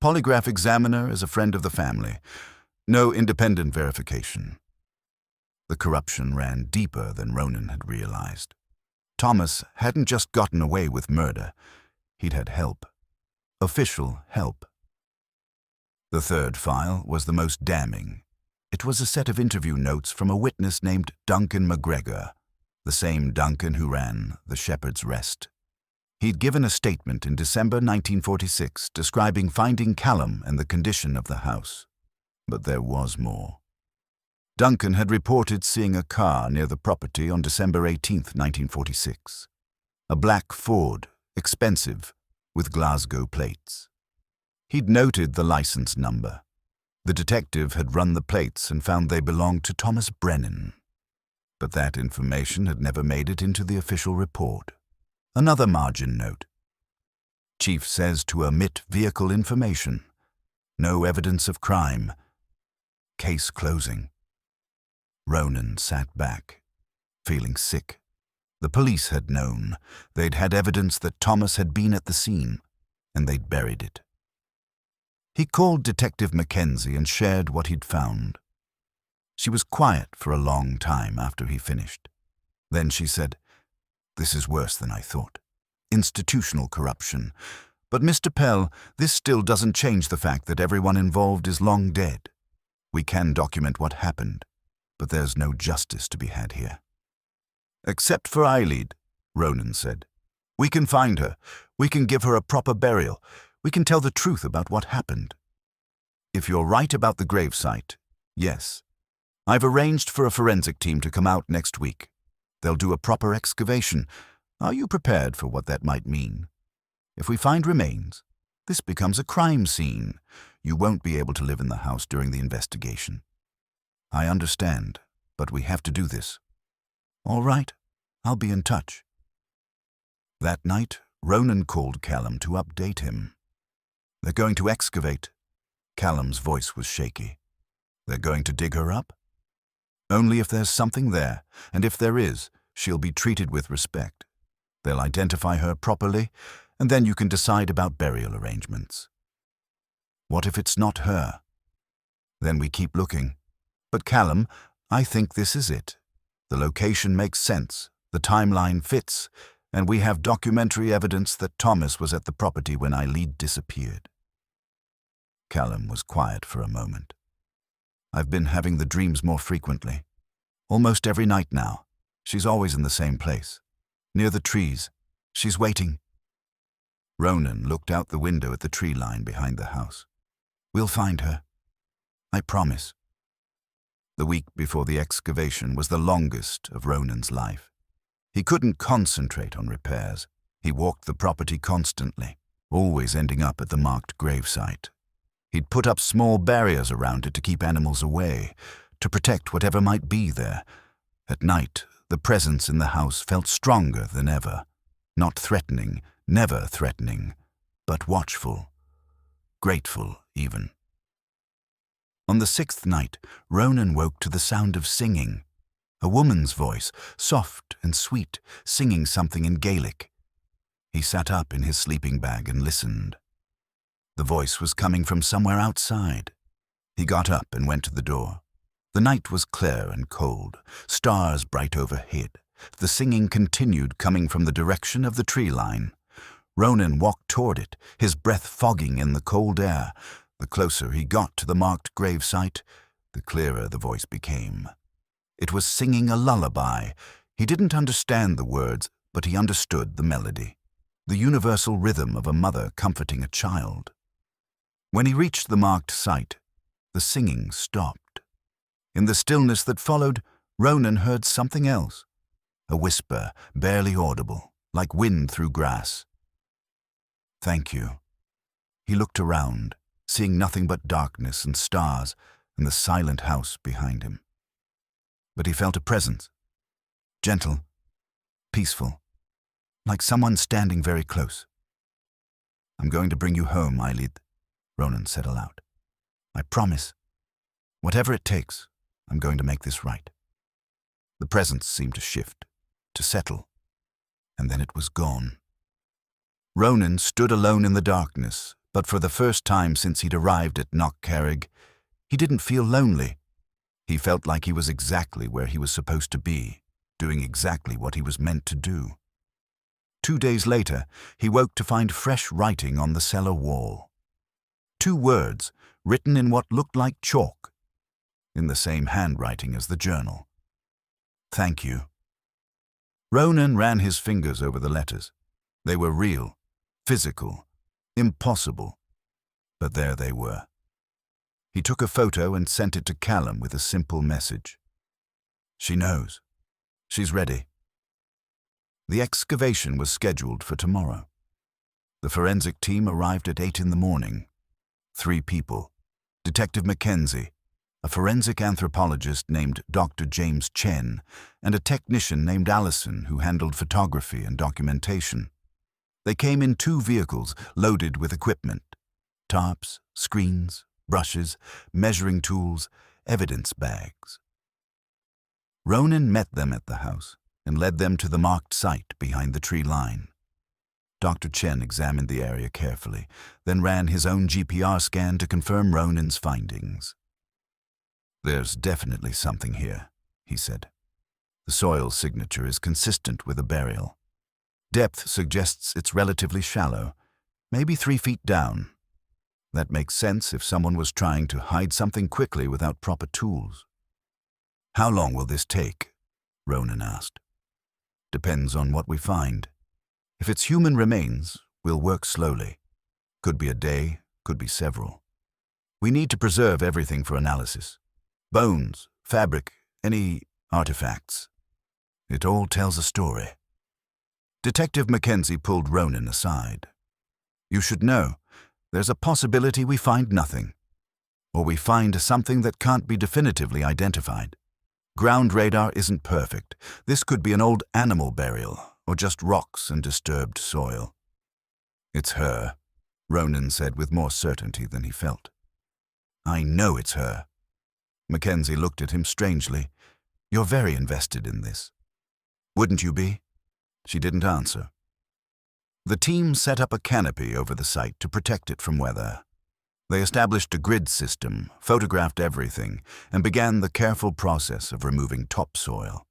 Polygraph examiner is a friend of the family. No independent verification." The corruption ran deeper than Ronan had realized. Thomas hadn't just gotten away with murder. He'd had help. Official help. The third file was the most damning. It was a set of interview notes from a witness named Duncan McGregor, the same Duncan who ran the Shepherd's Rest. He'd given a statement in December 1946 describing finding Callum and the condition of the house. But there was more. Duncan had reported seeing a car near the property on December 18, 1946. A black Ford, expensive, with Glasgow plates. He'd noted the license number. The detective had run the plates and found they belonged to Thomas Brennan. But that information had never made it into the official report. Another margin note. Chief says to omit vehicle information. No evidence of crime. Case closing. Ronan sat back, feeling sick. The police had known. They'd had evidence that Thomas had been at the scene, and they'd buried it. He called Detective Mackenzie and shared what he'd found. She was quiet for a long time after he finished. Then she said, "This is worse than I thought. Institutional corruption. But Mr. Pell, this still doesn't change the fact that everyone involved is long dead. We can document what happened, but there's no justice to be had here." "Except for Eileith," Ronan said. "We can find her. We can give her a proper burial. We can tell the truth about what happened. If you're right about the gravesite, yes. I've arranged for a forensic team to come out next week. They'll do a proper excavation. Are you prepared for what that might mean? If we find remains, this becomes a crime scene. You won't be able to live in the house during the investigation. I understand, but we have to do this. All right, I'll be in touch." That night, Ronan called Callum to update him. "They're going to excavate." Callum's voice was shaky. "They're going to dig her up?" "Only if there's something there, and if there is, she'll be treated with respect. They'll identify her properly, and then you can decide about burial arrangements." "What if it's not her?" "Then we keep looking. But Callum, I think this is it. The location makes sense, the timeline fits, and we have documentary evidence that Thomas was at the property when Eileith disappeared." Callum was quiet for a moment. "I've been having the dreams more frequently. Almost every night now. She's always in the same place. Near the trees. She's waiting." Ronan looked out the window at the tree line behind the house. "We'll find her. I promise." The week before the excavation was the longest of Ronan's life. He couldn't concentrate on repairs. He walked the property constantly, always ending up at the marked gravesite. He'd put up small barriers around it to keep animals away, to protect whatever might be there. At night, the presence in the house felt stronger than ever. Not threatening, never threatening, but watchful. Grateful, even. On the sixth night, Ronan woke to the sound of singing. A woman's voice, soft and sweet, singing something in Gaelic. He sat up in his sleeping bag and listened. The voice was coming from somewhere outside. He got up and went to the door. The night was clear and cold, stars bright overhead. The singing continued, coming from the direction of the tree line. Ronan walked toward it, his breath fogging in the cold air. The closer he got to the marked gravesite, the clearer the voice became. It was singing a lullaby. He didn't understand the words, but he understood the melody, the universal rhythm of a mother comforting a child. When he reached the marked site, the singing stopped. In the stillness that followed, Ronan heard something else, a whisper, barely audible, like wind through grass. "Thank you." He looked around, seeing nothing but darkness and stars and the silent house behind him. But he felt a presence, gentle, peaceful, like someone standing very close. "I'm going to bring you home, Eilidh," Ronan said aloud. "I promise. Whatever it takes, I'm going to make this right." The presence seemed to shift, to settle, and then it was gone. Ronan stood alone in the darkness, but for the first time since he'd arrived at Knockcarrig, he didn't feel lonely. He felt like he was exactly where he was supposed to be, doing exactly what he was meant to do. 2 days later, he woke to find fresh writing on the cellar wall. 2 words written in what looked like chalk, in the same handwriting as the journal. "Thank you." Ronan ran his fingers over the letters. They were real, physical, impossible, but there they were. He took a photo and sent it to Callum with a simple message. "She knows. She's ready." The excavation was scheduled for tomorrow. The forensic team arrived at 8 in the morning. 3 people: Detective Mackenzie, a forensic anthropologist named Dr. James Chen, and a technician named Allison who handled photography and documentation. They came in 2 vehicles loaded with equipment: tarps, screens, brushes, measuring tools, evidence bags. Ronan met them at the house and led them to the marked site behind the tree line. Dr. Chen examined the area carefully, then ran his own GPR scan to confirm Ronan's findings. "There's definitely something here," he said. "The soil signature is consistent with a burial. Depth suggests it's relatively shallow, maybe 3 feet down. That makes sense if someone was trying to hide something quickly without proper tools." "How long will this take?" Ronan asked. "Depends on what we find. If it's human remains, we'll work slowly. Could be a day, could be several. We need to preserve everything for analysis. Bones, fabric, any artifacts. It all tells a story." Detective Mackenzie pulled Ronan aside. "You should know, there's a possibility we find nothing. Or we find something that can't be definitively identified. Ground radar isn't perfect. This could be an old animal burial, or just rocks and disturbed soil." "It's her," Ronan said with more certainty than he felt. "I know it's her." Mackenzie looked at him strangely. "You're very invested in this." "Wouldn't you be?" She didn't answer. The team set up a canopy over the site to protect it from weather. They established a grid system, photographed everything, and began the careful process of removing topsoil.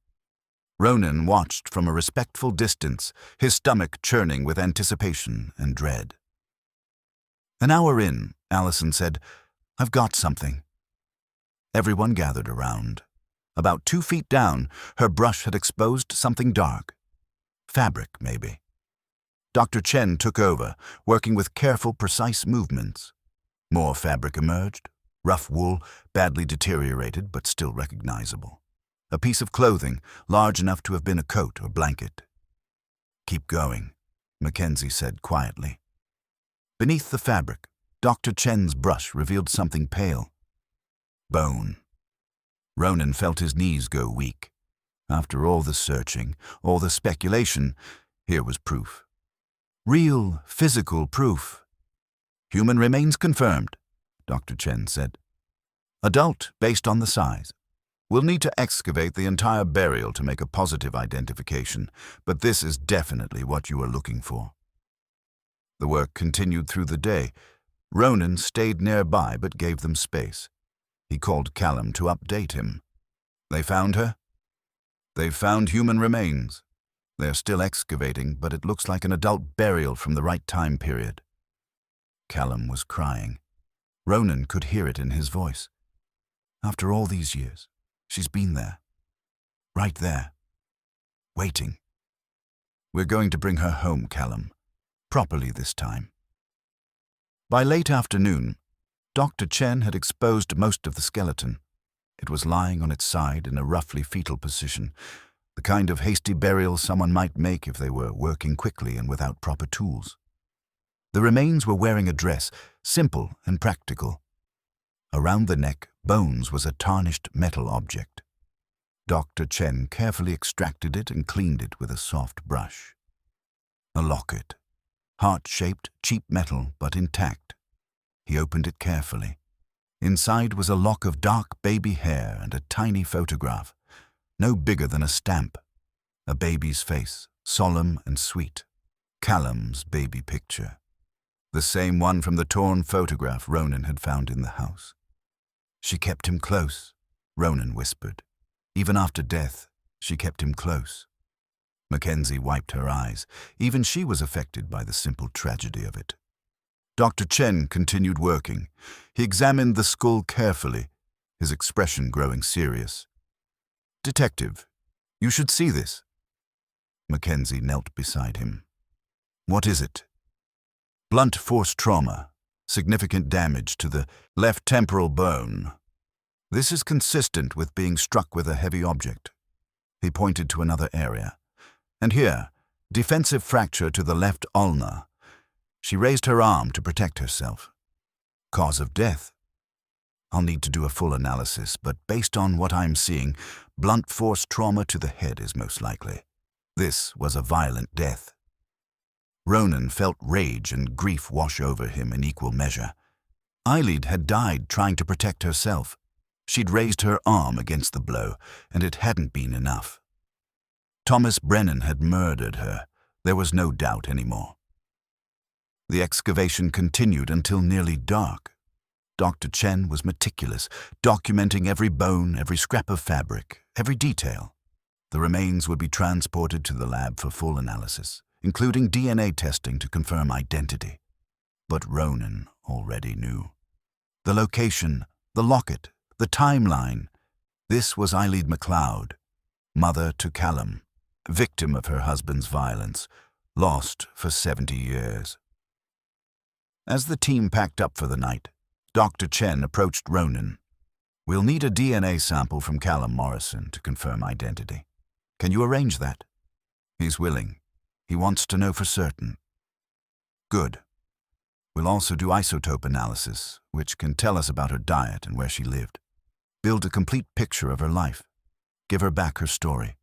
Ronan watched from a respectful distance, his stomach churning with anticipation and dread. An hour in, Allison said, "I've got something." Everyone gathered around. About 2 feet down, her brush had exposed something dark. Fabric, maybe. Dr. Chen took over, working with careful, precise movements. More fabric emerged, rough wool, badly deteriorated but still recognizable. A piece of clothing, large enough to have been a coat or blanket. "Keep going," Mackenzie said quietly. Beneath the fabric, Dr. Chen's brush revealed something pale. Bone. Ronan felt his knees go weak. After all the searching, all the speculation, here was proof. Real, physical proof. "Human remains confirmed," Dr. Chen said. "Adult based on the size. We'll need to excavate the entire burial to make a positive identification, but this is definitely what you are looking for." The work continued through the day. Ronan stayed nearby but gave them space. He called Callum to update him. "They found her?" "They've found human remains. They're still excavating, but it looks like an adult burial from the right time period." Callum was crying. Ronan could hear it in his voice. After all these years, she's been there. Right there. Waiting. "We're going to bring her home, Callum. Properly this time." By late afternoon, Dr. Chen had exposed most of the skeleton. It was lying on its side in a roughly fetal position, the kind of hasty burial someone might make if they were working quickly and without proper tools. The remains were wearing a dress, simple and practical. Around the neck, bones was a tarnished metal object. Dr. Chen carefully extracted it and cleaned it with a soft brush. A locket. Heart-shaped, cheap metal, but intact. He opened it carefully. Inside was a lock of dark baby hair and a tiny photograph, no bigger than a stamp. A baby's face, solemn and sweet. Callum's baby picture. The same one from the torn photograph Ronan had found in the house. She kept him close, Ronan whispered. Even after death, she kept him close. Mackenzie wiped her eyes. Even she was affected by the simple tragedy of it. Dr. Chen continued working. He examined the skull carefully, his expression growing serious. "Detective, you should see this." Mackenzie knelt beside him. "What is it?" "Blunt force trauma. Significant damage to the left temporal bone. This is consistent with being struck with a heavy object." He pointed to another area. "And here, defensive fracture to the left ulna." She raised her arm to protect herself. "Cause of death? I'll need to do a full analysis, but based on what I'm seeing, blunt force trauma to the head is most likely. This was a violent death." Ronan felt rage and grief wash over him in equal measure. Eileen had died trying to protect herself. She'd raised her arm against the blow, and it hadn't been enough. Thomas Brennan had murdered her. There was no doubt anymore. The excavation continued until nearly dark. Dr. Chen was meticulous, documenting every bone, every scrap of fabric, every detail. The remains would be transported to the lab for full analysis, including DNA testing to confirm identity. But Ronan already knew. The location, the locket, the timeline. This was Eileen MacLeod, mother to Callum, victim of her husband's violence, lost for 70 years. As the team packed up for the night, Dr. Chen approached Ronan. "We'll need a DNA sample from Callum Morrison to confirm identity. Can you arrange that?" "He's willing. He wants to know for certain." "Good. We'll also do isotope analysis, which can tell us about her diet and where she lived. Build a complete picture of her life. Give her back her story."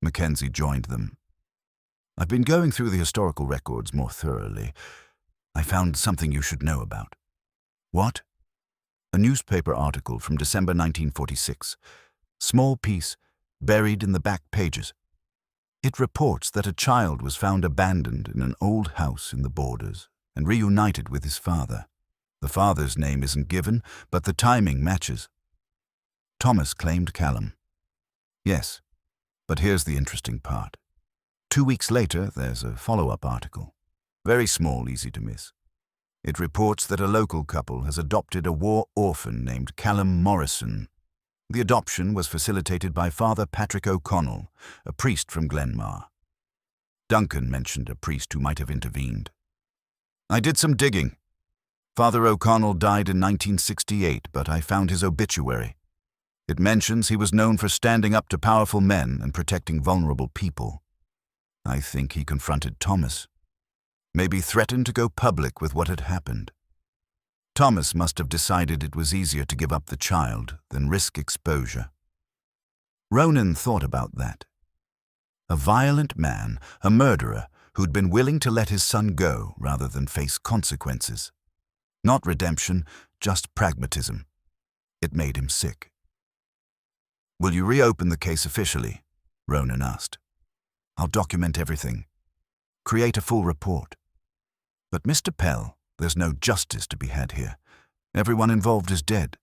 Mackenzie joined them. "I've been going through the historical records more thoroughly. I found something you should know about." "What?" "A newspaper article from December 1946. Small piece, buried in the back pages. It reports that a child was found abandoned in an old house in the borders and reunited with his father. The father's name isn't given, but the timing matches. Thomas claimed Callum." "Yes, but here's the interesting part. 2 weeks later, there's a follow-up article. Very small, easy to miss. It reports that a local couple has adopted a war orphan named Callum Morrison. The adoption was facilitated by Father Patrick O'Connell, a priest from Glenmar. Duncan mentioned a priest who might have intervened. I did some digging. Father O'Connell died in 1968, but I found his obituary. It mentions he was known for standing up to powerful men and protecting vulnerable people. I think he confronted Thomas. Maybe threatened to go public with what had happened. Thomas must have decided it was easier to give up the child than risk exposure. Ronan thought about that. A violent man, a murderer, who'd been willing to let his son go rather than face consequences. Not redemption, just pragmatism. It made him sick. "Will you reopen the case officially?" Ronan asked. "I'll document everything. Create a full report. But Mr. Pell, there's no justice to be had here. Everyone involved is dead.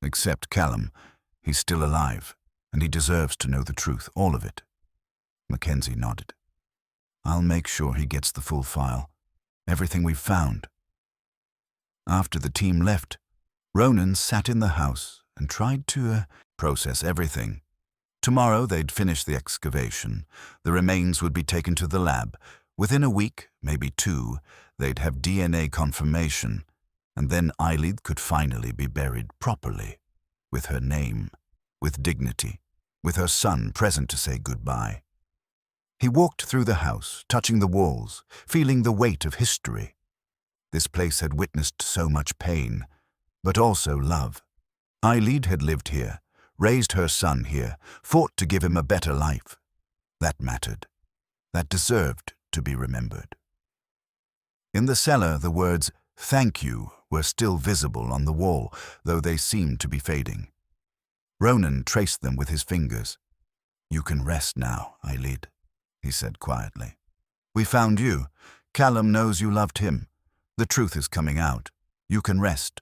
Except Callum. He's still alive, and he deserves to know the truth, all of it." Mackenzie nodded. "I'll make sure he gets the full file. Everything we've found." After the team left, Ronan sat in the house and tried to process everything. Tomorrow they'd finish the excavation. The remains would be taken to the lab. Within a week, maybe 2, they'd have DNA confirmation, and then Eileen could finally be buried properly, with her name, with dignity, with her son present to say goodbye. He walked through the house, touching the walls, feeling the weight of history. This place had witnessed so much pain, but also love. Eileen had lived here, raised her son here, fought to give him a better life. That mattered. That deserved to be remembered. In the cellar, the words, "Thank you," were still visible on the wall, though they seemed to be fading. Ronan traced them with his fingers. "You can rest now, Eileen," he said quietly. "We found you. Callum knows you loved him. The truth is coming out. You can rest."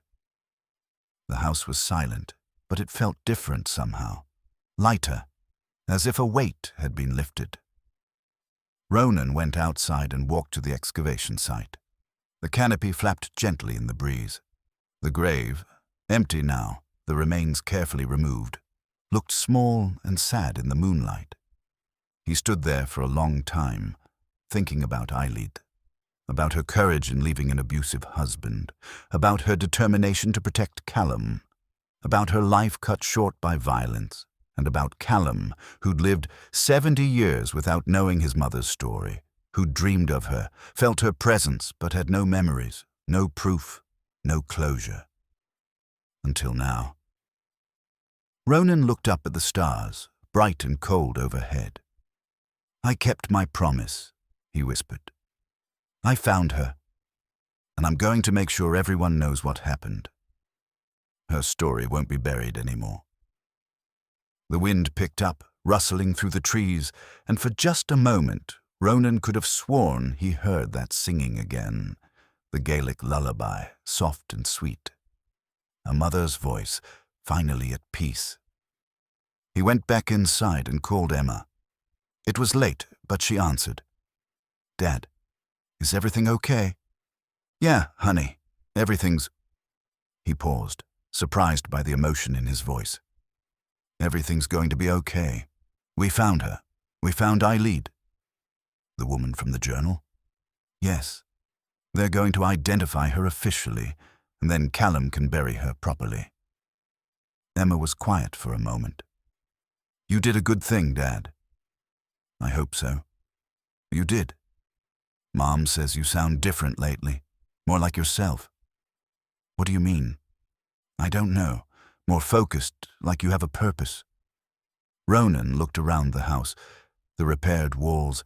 The house was silent, but it felt different somehow. Lighter, as if a weight had been lifted. Ronan went outside and walked to the excavation site. The canopy flapped gently in the breeze. The grave, empty now, the remains carefully removed, looked small and sad in the moonlight. He stood there for a long time, thinking about Eileen, about her courage in leaving an abusive husband, about her determination to protect Callum, about her life cut short by violence, and about Callum, who'd lived 70 years without knowing his mother's story, who'd dreamed of her, felt her presence but had no memories, no proof, no closure. Until now. Ronan looked up at the stars, bright and cold overhead. "I kept my promise," he whispered. "I found her, and I'm going to make sure everyone knows what happened. Her story won't be buried anymore." The wind picked up, rustling through the trees, and for just a moment, Ronan could have sworn he heard that singing again, the Gaelic lullaby, soft and sweet. A mother's voice, finally at peace. He went back inside and called Emma. It was late, but she answered. "Dad, is everything okay?" "Yeah, honey, everything's—" He paused, surprised by the emotion in his voice. "Everything's going to be okay. We found her. We found Eileen." "The woman from the journal?" "Yes. They're going to identify her officially, and then Callum can bury her properly." Emma was quiet for a moment. "You did a good thing, Dad." "I hope so." "You did. Mom says you sound different lately, more like yourself." "What do you mean?" "I don't know. More focused, like you have a purpose." Ronan looked around the house, the repaired walls,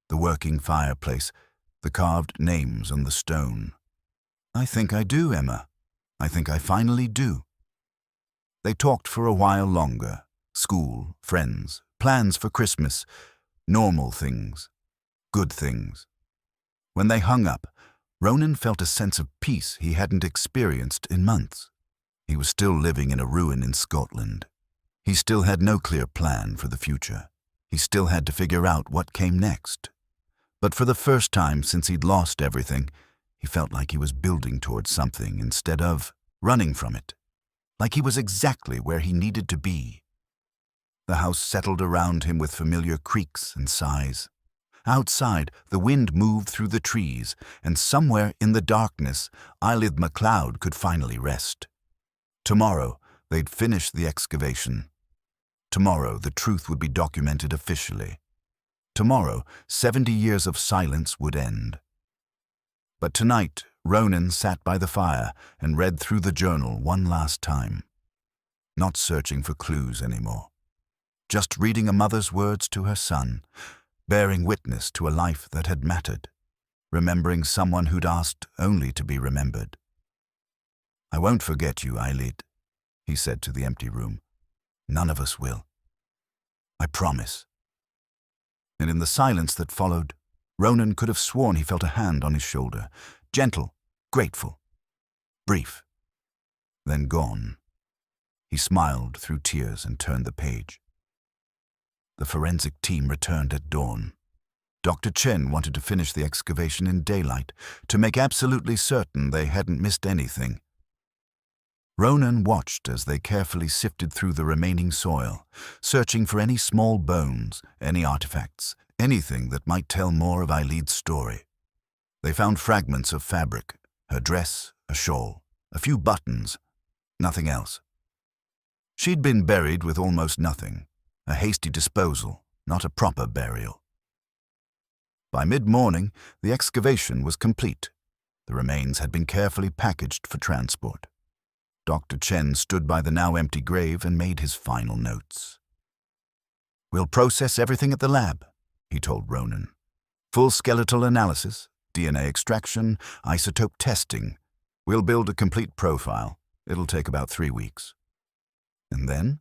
the working fireplace, the carved names on the stone. "I think I do, Emma. I think I finally do." They talked for a while longer. School, friends, plans for Christmas, normal things, good things. When they hung up, Ronan felt a sense of peace he hadn't experienced in months. He was still living in a ruin in Scotland. He still had no clear plan for the future. He still had to figure out what came next. But for the first time since he'd lost everything, he felt like he was building towards something instead of running from it. Like he was exactly where he needed to be. The house settled around him with familiar creaks and sighs. Outside, the wind moved through the trees, and somewhere in the darkness, Eileen MacLeod could finally rest. Tomorrow, they'd finish the excavation. Tomorrow, the truth would be documented officially. Tomorrow, 70 years of silence would end. But tonight, Ronan sat by the fire and read through the journal one last time. Not searching for clues anymore. Just reading a mother's words to her son, bearing witness to a life that had mattered, remembering someone who'd asked only to be remembered. "I won't forget you, Eileen," he said to the empty room. "None of us will. I promise." And in the silence that followed, Ronan could have sworn he felt a hand on his shoulder, gentle, grateful, brief, then gone. He smiled through tears and turned the page. The forensic team returned at dawn. Dr. Chen wanted to finish the excavation in daylight, to make absolutely certain they hadn't missed anything. Ronan watched as they carefully sifted through the remaining soil, searching for any small bones, any artifacts, anything that might tell more of Eileen's story. They found fragments of fabric, her dress, a shawl, a few buttons, nothing else. She'd been buried with almost nothing, a hasty disposal, not a proper burial. By mid-morning, the excavation was complete. The remains had been carefully packaged for transport. Dr. Chen stood by the now empty grave and made his final notes. "We'll process everything at the lab," he told Ronan. "Full skeletal analysis, DNA extraction, isotope testing. We'll build a complete profile. It'll take about 3 weeks. And then?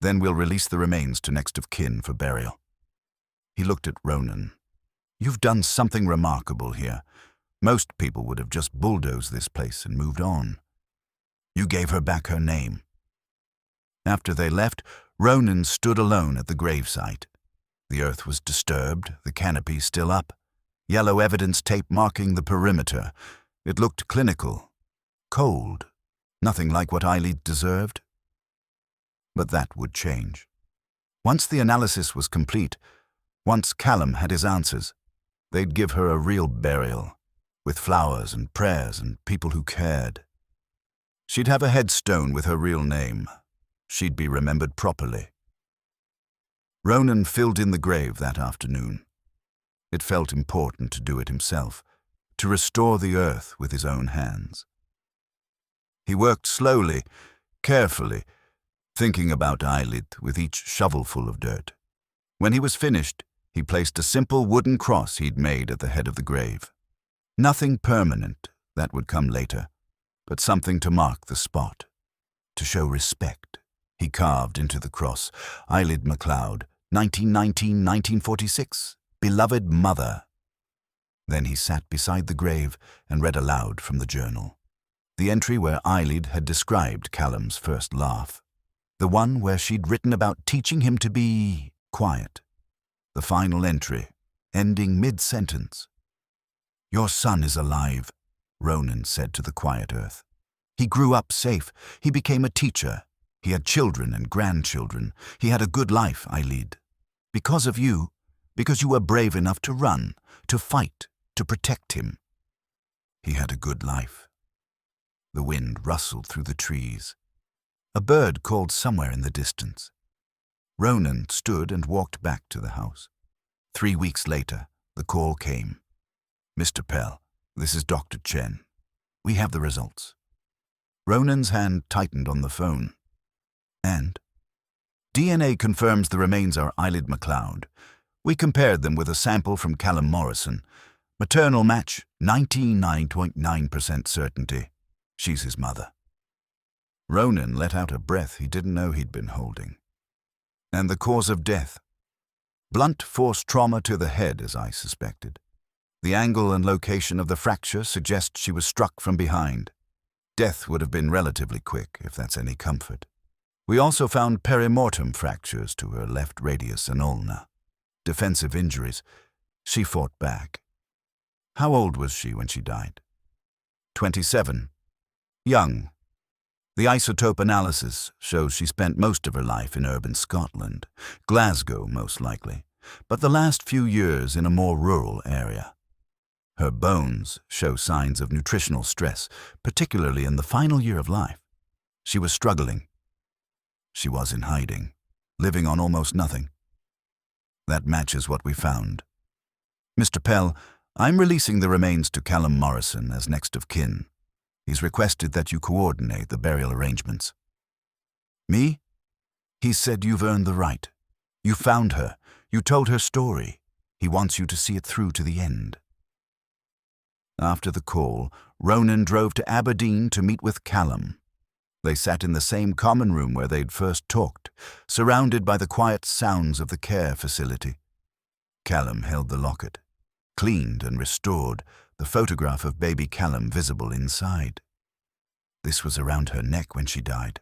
Then we'll release the remains to next of kin for burial." He looked at Ronan. "You've done something remarkable here. Most people would have just bulldozed this place and moved on. You gave her back her name." After they left, Ronan stood alone at the gravesite. The earth was disturbed, the canopy still up, yellow evidence tape marking the perimeter. It looked clinical, cold, nothing like what Eileen deserved. But that would change. Once the analysis was complete, once Callum had his answers, they'd give her a real burial, with flowers and prayers and people who cared. She'd have a headstone with her real name. She'd be remembered properly. Ronan filled in the grave that afternoon. It felt important to do it himself, to restore the earth with his own hands. He worked slowly, carefully, thinking about Eileen with each shovelful of dirt. When he was finished, he placed a simple wooden cross he'd made at the head of the grave. Nothing permanent, that would come later, but something to mark the spot, to show respect. He carved into the cross, Eileen MacLeod, 1919-1946, beloved mother. Then he sat beside the grave and read aloud from the journal. The entry where Eileen had described Callum's first laugh. The one where she'd written about teaching him to be quiet. The final entry, ending mid-sentence. "Your son is alive," Ronan said to the quiet earth. "He grew up safe. He became a teacher. He had children and grandchildren. He had a good life, Eileen. Because of you, because you were brave enough to run, to fight, to protect him. He had a good life." The wind rustled through the trees. A bird called somewhere in the distance. Ronan stood and walked back to the house. 3 weeks later, the call came. "Mr. Pell, this is Dr. Chen. We have the results." Ronan's hand tightened on the phone. "And? DNA confirms the remains are Eileen MacLeod. We compared them with a sample from Callum Morrison. Maternal match, 99.9% certainty. She's his mother." Ronan let out a breath he didn't know he'd been holding. "And the cause of death? Blunt force trauma to the head, as I suspected. The angle and location of the fracture suggest she was struck from behind. Death would have been relatively quick, if that's any comfort. We also found perimortem fractures to her left radius and ulna. Defensive injuries. She fought back." "How old was she when she died?" 27. Young. The isotope analysis shows she spent most of her life in urban Scotland, Glasgow most likely, but the last few years in a more rural area. Her bones show signs of nutritional stress, particularly in the final year of life. She was struggling. She was in hiding, living on almost nothing. That matches what we found. Mr. Pell, I'm releasing the remains to Callum Morrison as next of kin. He's requested that you coordinate the burial arrangements." "Me?" "He said you've earned the right. You found her. You told her story. He wants you to see it through to the end." After the call, Ronan drove to Aberdeen to meet with Callum. They sat in the same common room where they'd first talked, surrounded by the quiet sounds of the care facility. Callum held the locket, cleaned and restored, the photograph of baby Callum visible inside. This was around her neck when she died.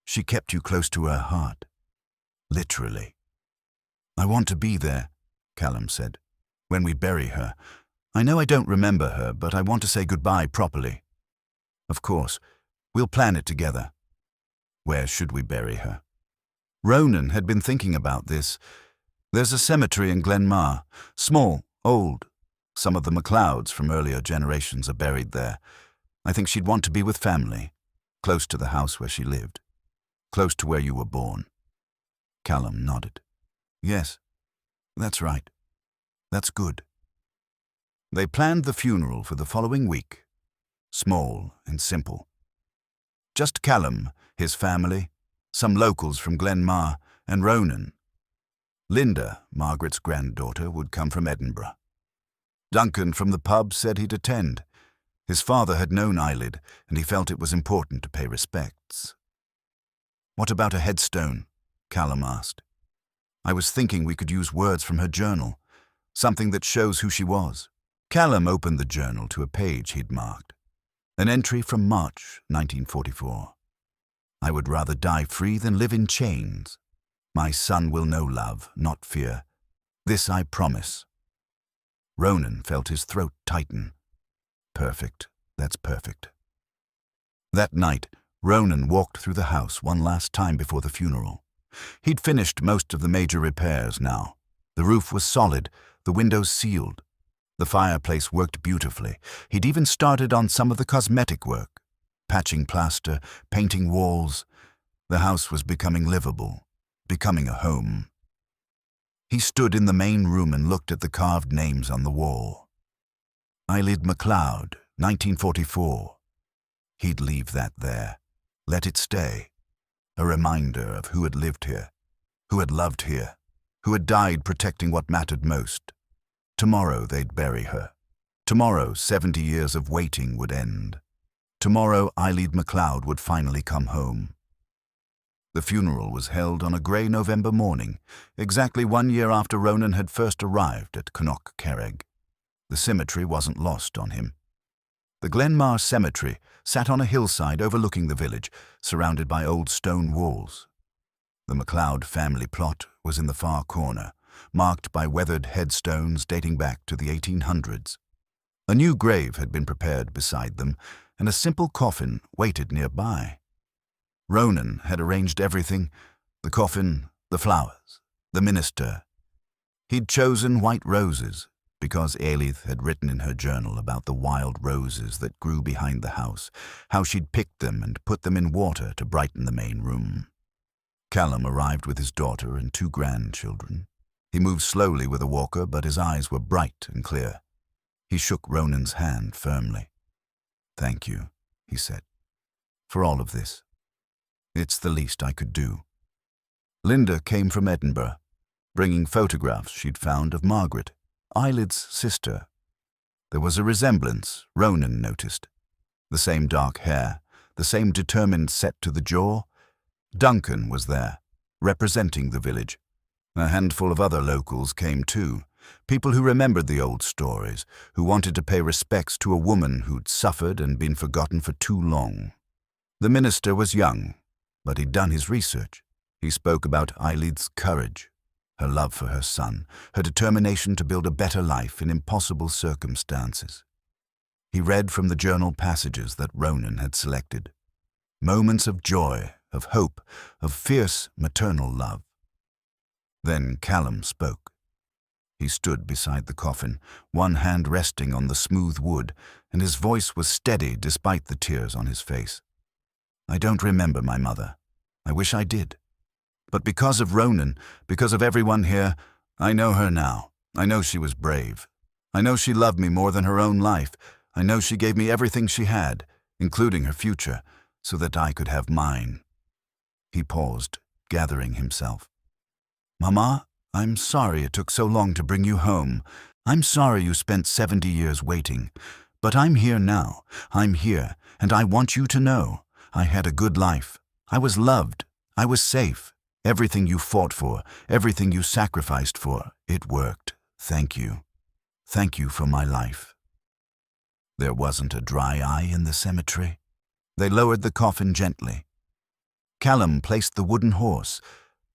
She kept you close to her heart. Literally. "I want to be there," Callum said, "when we bury her. I know I don't remember her, but I want to say goodbye properly. Of course, we'll plan it together. Where should we bury her?" Ronan had been thinking about this. There's a cemetery in Glenmar, small, old. Some of the MacLeods from earlier generations are buried there. I think she'd want to be with family, close to the house where she lived, close to where you were born. Callum nodded. "Yes, that's right. That's good. They planned the funeral for the following week. Small and simple. Just Callum, his family, some locals from Glenmar, and Ronan. Linda, Margaret's granddaughter, would come from Edinburgh. Duncan from the pub said he'd attend. His father had known Eilidh, and he felt it was important to pay respects. "What about a headstone?" Callum asked. "I was thinking we could use words from her journal, something that shows who she was." Callum opened the journal to a page he'd marked. An entry from March 1944. "I would rather die free than live in chains. My son will know love, not fear. This I promise." Ronan felt his throat tighten. Perfect. That's perfect. That night, Ronan walked through the house one last time before the funeral. He'd finished most of the major repairs now. The roof was solid, the windows sealed. The fireplace worked beautifully. He'd even started on some of the cosmetic work, patching plaster, painting walls. The house was becoming livable, becoming a home. He stood in the main room and looked at the carved names on the wall. Eilidh MacLeod, 1944. He'd leave that there. Let it stay. A reminder of who had lived here, who had loved here, who had died protecting what mattered most. Tomorrow they'd bury her. Tomorrow 70 years of waiting would end. Tomorrow Eilidh MacLeod would finally come home. The funeral was held on a grey November morning, exactly 1 year after Ronan had first arrived at Knockcarrig. The cemetery wasn't lost on him. The Glenmar Cemetery sat on a hillside overlooking the village, surrounded by old stone walls. The MacLeod family plot was in the far corner, marked by weathered headstones dating back to the 1800s. A new grave had been prepared beside them, and a simple coffin waited nearby. Ronan had arranged everything: the coffin, the flowers, the minister. He'd chosen white roses, because Eilidh had written in her journal about the wild roses that grew behind the house, how she'd picked them and put them in water to brighten the main room. Callum arrived with his daughter and 2 grandchildren. He moved slowly with a walker, but his eyes were bright and clear. He shook Ronan's hand firmly. "Thank you," he said, "for all of this. It's the least I could do." Linda came from Edinburgh, bringing photographs she'd found of Margaret, Eilidh's sister. There was a resemblance, Ronan noticed. The same dark hair, the same determined set to the jaw. Duncan was there, representing the village. A handful of other locals came too, people who remembered the old stories, who wanted to pay respects to a woman who'd suffered and been forgotten for too long. The minister was young, but he'd done his research. He spoke about Eilidh's courage, her love for her son, her determination to build a better life in impossible circumstances. He read from the journal passages that Ronan had selected. Moments of joy, of hope, of fierce maternal love. Then Callum spoke. He stood beside the coffin, one hand resting on the smooth wood, and his voice was steady despite the tears on his face. "I don't remember my mother. I wish I did. But because of Ronan, because of everyone here, I know her now. I know she was brave. I know she loved me more than her own life. I know she gave me everything she had, including her future, so that I could have mine." He paused, gathering himself. "Mama, I'm sorry it took so long to bring you home. I'm sorry you spent 70 years waiting. But I'm here now. I'm here, and I want you to know. I had a good life. I was loved. I was safe. Everything you fought for, everything you sacrificed for, it worked. Thank you. Thank you for my life." There wasn't a dry eye in the cemetery. They lowered the coffin gently. Callum placed the wooden horse,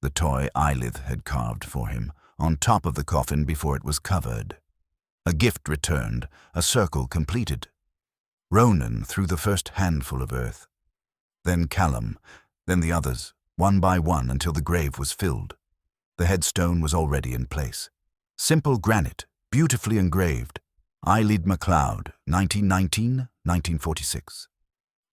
the toy Eilidh had carved for him, on top of the coffin before it was covered. A gift returned, a circle completed. Ronan threw the first handful of earth. Then Callum, then the others, one by one until the grave was filled. The headstone was already in place. Simple granite, beautifully engraved. Eilidh MacLeod, 1919-1946.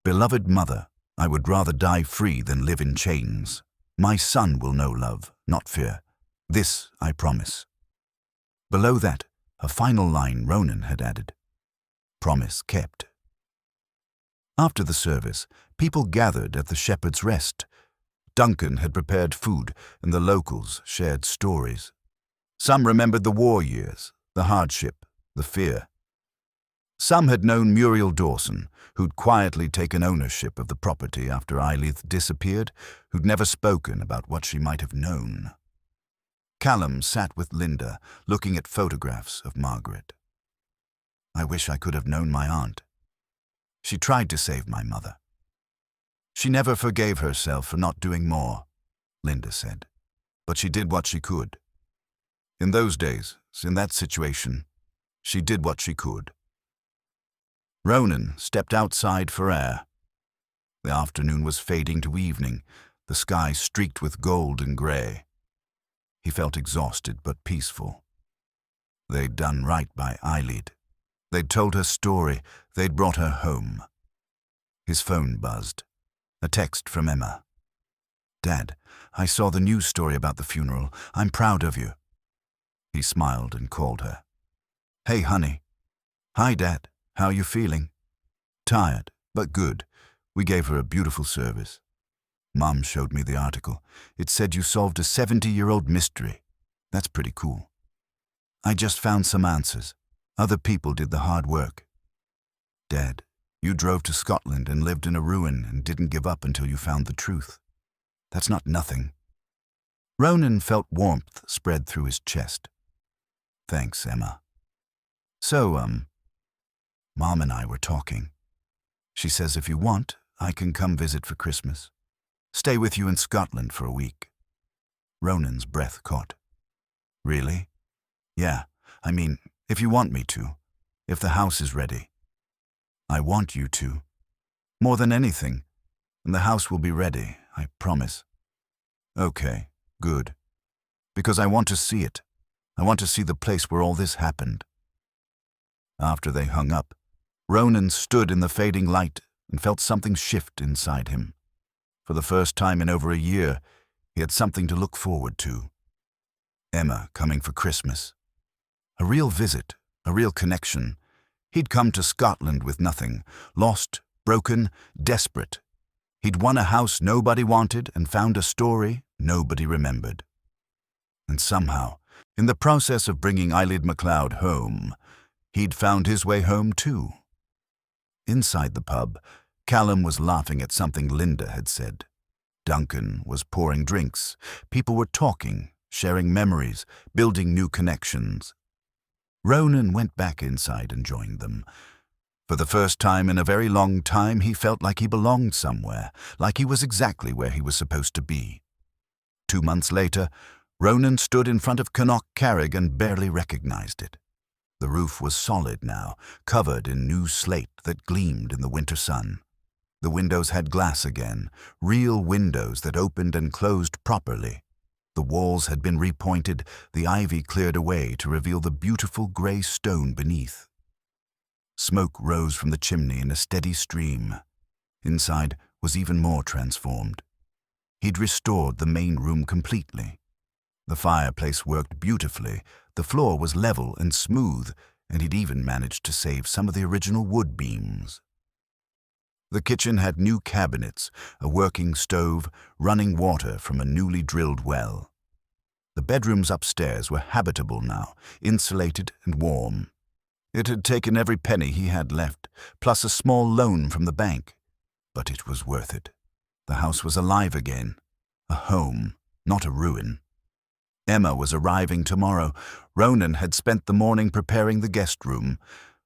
"Beloved mother, I would rather die free than live in chains. My son will know love, not fear. This I promise." Below that, A final line Ronan had added. Promise kept. After the service, people gathered at the Shepherd's Rest. Duncan had prepared food, and the locals shared stories. Some remembered the war years, the hardship, the fear. Some had known Muriel Dawson, who'd quietly taken ownership of the property after Eilidh disappeared, who'd never spoken about what she might have known. Callum sat with Linda, looking at photographs of Margaret. I wish I could have known my aunt. She tried to save my mother. She never forgave herself for not doing more, Linda said, but she did what she could. In those days, in that situation, she did what she could. Ronan stepped outside for air. The afternoon was fading to evening, the sky streaked with gold and grey. He felt exhausted but peaceful. They'd done right by Eilidh. They'd told her story, they'd brought her home. His phone buzzed. A text from Emma. Dad, I saw the news story about the funeral. I'm proud of you. He smiled and called her. Hey, honey. Hi, Dad. How you feeling? Tired, but good. We gave her a beautiful service. Mom showed me the article. It said you solved a 70-year-old mystery. That's pretty cool. I just found some answers. Other people did the hard work. Dad, you drove to Scotland and lived in a ruin and didn't give up until you found the truth. That's not nothing. Ronan felt warmth spread through his chest. Thanks, Emma. So, Mom and I were talking. She says if you want, I can come visit for Christmas. Stay with you in Scotland for a week. Ronan's breath caught. Really? Yeah, I mean, if you want me to. If the house is ready. I want you to. More than anything. And the house will be ready, I promise. Okay, good. Because I want to see it. I want to see the place where all this happened. After they hung up, Ronan stood in the fading light and felt something shift inside him. For the first time in over a year, he had something to look forward to. Emma coming for Christmas. A real visit, a real connection. He'd come to Scotland with nothing, lost, broken, desperate. He'd won a house nobody wanted and found a story nobody remembered. And somehow, in the process of bringing Eilidh MacLeod home, he'd found his way home too. Inside the pub, Callum was laughing at something Linda had said. Duncan was pouring drinks. People were talking, sharing memories, building new connections. Ronan went back inside and joined them. For the first time in a very long time, he felt like he belonged somewhere, like he was exactly where he was supposed to be. 2 months later, Ronan stood in front of Connaught Carrig and barely recognized it. The roof was solid now, covered in new slate that gleamed in the winter sun. The windows had glass again, real windows that opened and closed properly. The walls had been repointed, the ivy cleared away to reveal the beautiful grey stone beneath. Smoke rose from the chimney in a steady stream. Inside was even more transformed. He'd restored the main room completely. The fireplace worked beautifully, the floor was level and smooth, and he'd even managed to save some of the original wood beams. The kitchen had new cabinets, a working stove, running water from a newly drilled well. The bedrooms upstairs were habitable now, insulated and warm. It had taken every penny he had left, plus a small loan from the bank. But it was worth it. The house was alive again. A home, not a ruin. Emma was arriving tomorrow. Ronan had spent the morning preparing the guest room.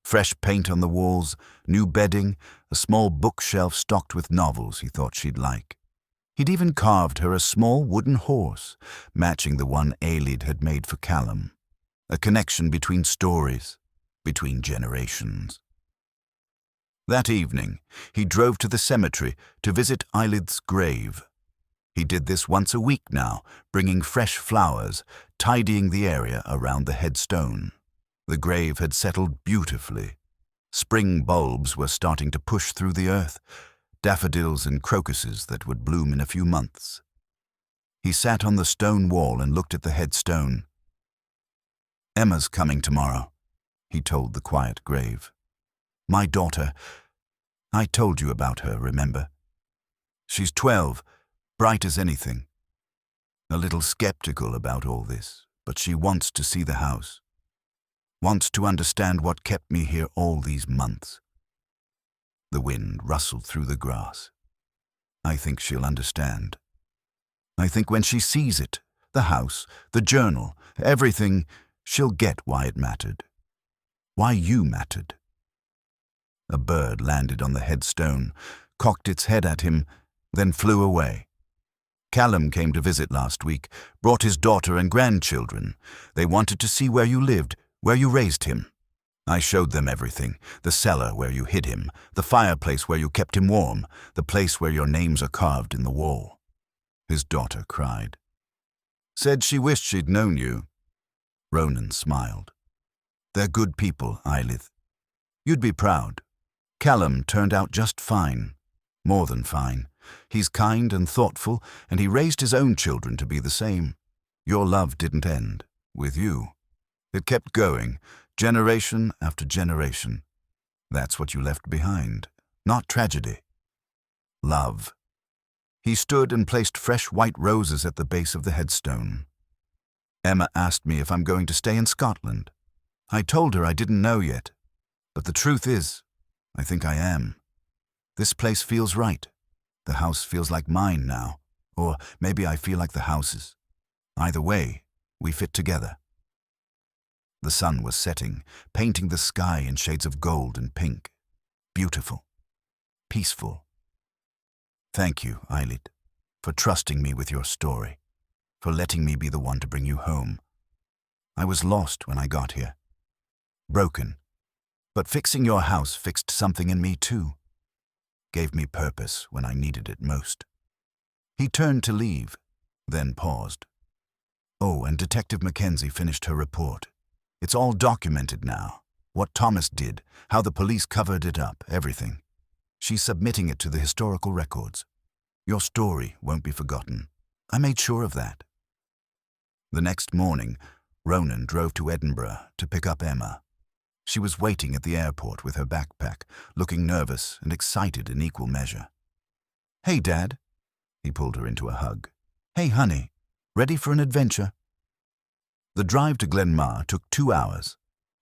Fresh paint on the walls, new bedding, a small bookshelf stocked with novels he thought she'd like. He'd even carved her a small wooden horse, matching the one Eilidh had made for Callum. A connection between stories, between generations. That evening, he drove to the cemetery to visit Eilidh's grave. He did this once a week now, bringing fresh flowers, tidying the area around the headstone. The grave had settled beautifully. Spring bulbs were starting to push through the earth, daffodils and crocuses that would bloom in a few months. He sat on the stone wall and looked at the headstone. Emma's coming tomorrow, he told the quiet grave. My daughter, I told you about her, remember? She's 12, bright as anything. A little skeptical about all this, but she wants to see the house. Wants to understand what kept me here all these months. The wind rustled through the grass. I think she'll understand. I think when she sees it, the house, the journal, everything, she'll get why it mattered. Why you mattered. A bird landed on the headstone, cocked its head at him, then flew away. Callum came to visit last week, brought his daughter and grandchildren. They wanted to see where you lived, where you raised him. I showed them everything, the cellar where you hid him, the fireplace where you kept him warm, the place where your names are carved in the wall. His daughter cried. Said she wished she'd known you. Ronan smiled. They're good people, Eilith. You'd be proud. Callum turned out just fine. More than fine. He's kind and thoughtful, and he raised his own children to be the same. Your love didn't end with you. It kept going, generation after generation. That's what you left behind, not tragedy. Love. He stood and placed fresh white roses at the base of the headstone. Emma asked me if I'm going to stay in Scotland. I told her I didn't know yet, but the truth is, I think I am. This place feels right. The house feels like mine now, or maybe I feel like the house's. Either way, we fit together. The sun was setting, painting the sky in shades of gold and pink. Beautiful. Peaceful. Thank you, Eilith, for trusting me with your story, for letting me be the one to bring you home. I was lost when I got here. Broken. But fixing your house fixed something in me too. Gave me purpose when I needed it most. He turned to leave, then paused. Oh, and Detective Mackenzie finished her report. It's all documented now. What Thomas did, how the police covered it up, everything. She's submitting it to the historical records. Your story won't be forgotten. I made sure of that. The next morning, Ronan drove to Edinburgh to pick up Emma. She was waiting at the airport with her backpack, looking nervous and excited in equal measure. Hey, Dad. He pulled her into a hug. Hey, honey. Ready for an adventure? The drive to Glenmar took 2 hours.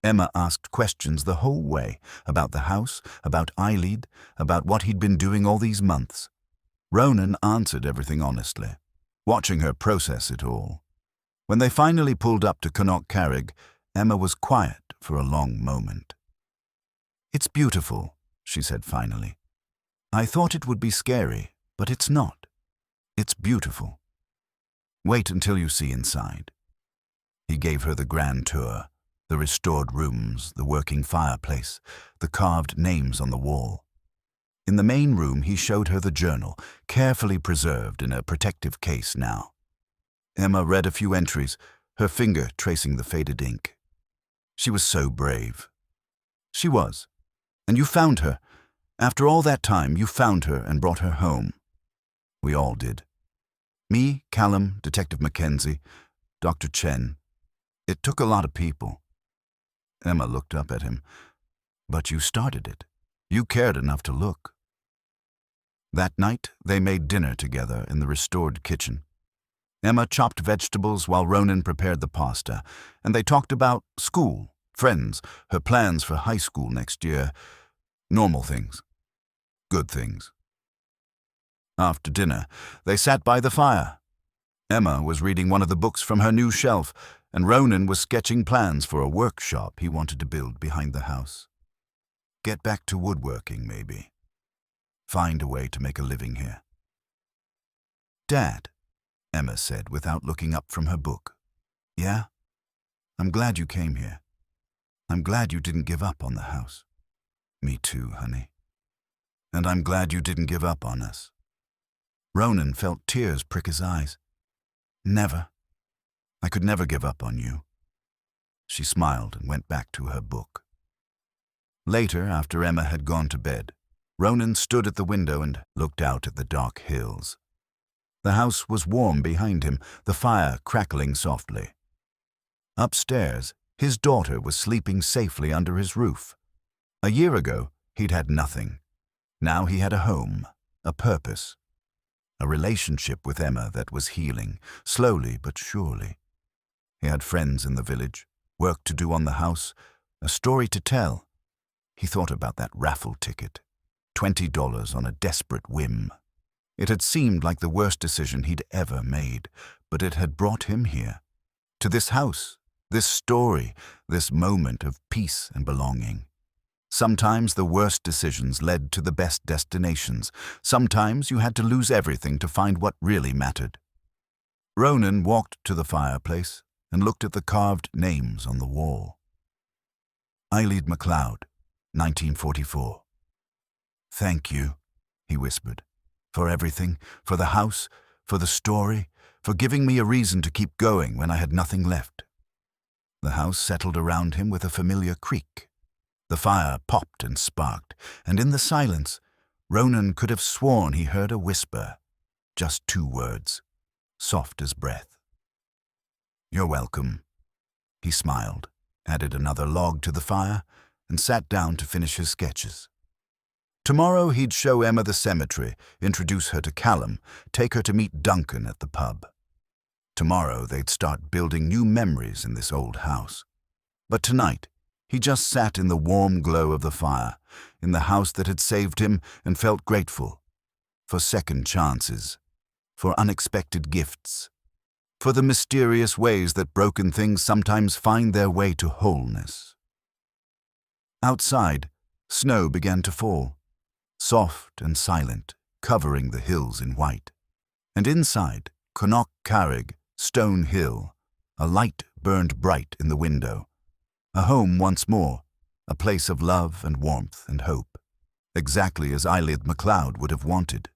Emma asked questions the whole way, about the house, about Eilith, about what he'd been doing all these months. Ronan answered everything honestly, watching her process it all. When they finally pulled up to Connaught-Carrig, Emma was quiet for a long moment. It's beautiful, she said finally. I thought it would be scary, but it's not. It's beautiful. Wait until you see inside. He gave her the grand tour, the restored rooms, the working fireplace, the carved names on the wall. In the main room, he showed her the journal, carefully preserved in a protective case now. Emma read a few entries, her finger tracing the faded ink. She was so brave. She was. And you found her. After all that time, you found her and brought her home. We all did. Me, Callum, Detective Mackenzie, Dr. Chen. It took a lot of people. Emma looked up at him. But you started it. You cared enough to look. That night, they made dinner together in the restored kitchen. Emma chopped vegetables while Ronan prepared the pasta, and they talked about school, friends, her plans for high school next year. Normal things. Good things. After dinner, they sat by the fire. Emma was reading one of the books from her new shelf, and Ronan was sketching plans for a workshop he wanted to build behind the house. Get back to woodworking, maybe. Find a way to make a living here. Dad, Emma said without looking up from her book. Yeah? I'm glad you came here. I'm glad you didn't give up on the house. Me too, honey. And I'm glad you didn't give up on us. Ronan felt tears prick his eyes. Never. I could never give up on you. She smiled and went back to her book. Later, after Emma had gone to bed, Ronan stood at the window and looked out at the dark hills. The house was warm behind him, the fire crackling softly. Upstairs, His daughter was sleeping safely under his roof. A year ago, he'd had nothing. Now he had a home, a purpose, a relationship with Emma that was healing, slowly but surely. He had friends in the village, work to do on the house, a story to tell. He thought about that raffle ticket, $20 on a desperate whim. It had seemed like the worst decision he'd ever made, but it had brought him here, to this house, this story, this moment of peace and belonging. Sometimes the worst decisions led to the best destinations. Sometimes you had to lose everything to find what really mattered. Ronan walked to the fireplace and looked at the carved names on the wall. Eilead MacLeod, 1944. "Thank you," he whispered, "for everything, for the house, for the story, for giving me a reason to keep going when I had nothing left." The house settled around him with a familiar creak. The fire popped and sparked, and in the silence, Ronan could have sworn he heard a whisper, just 2 words, soft as breath. "You're welcome." He smiled, added another log to the fire, and sat down to finish his sketches. Tomorrow he'd show Emma the cemetery, introduce her to Callum, take her to meet Duncan at the pub. Tomorrow they'd start building new memories in this old house. But tonight, he just sat in the warm glow of the fire, in the house that had saved him, and felt grateful for second chances, for unexpected gifts, for the mysterious ways that broken things sometimes find their way to wholeness. Outside, snow began to fall, soft and silent, covering the hills in white. And inside, Connacht Carrig, Stone Hill, a light burned bright in the window. A home once more, a place of love and warmth and hope, exactly as Eilead MacLeod would have wanted.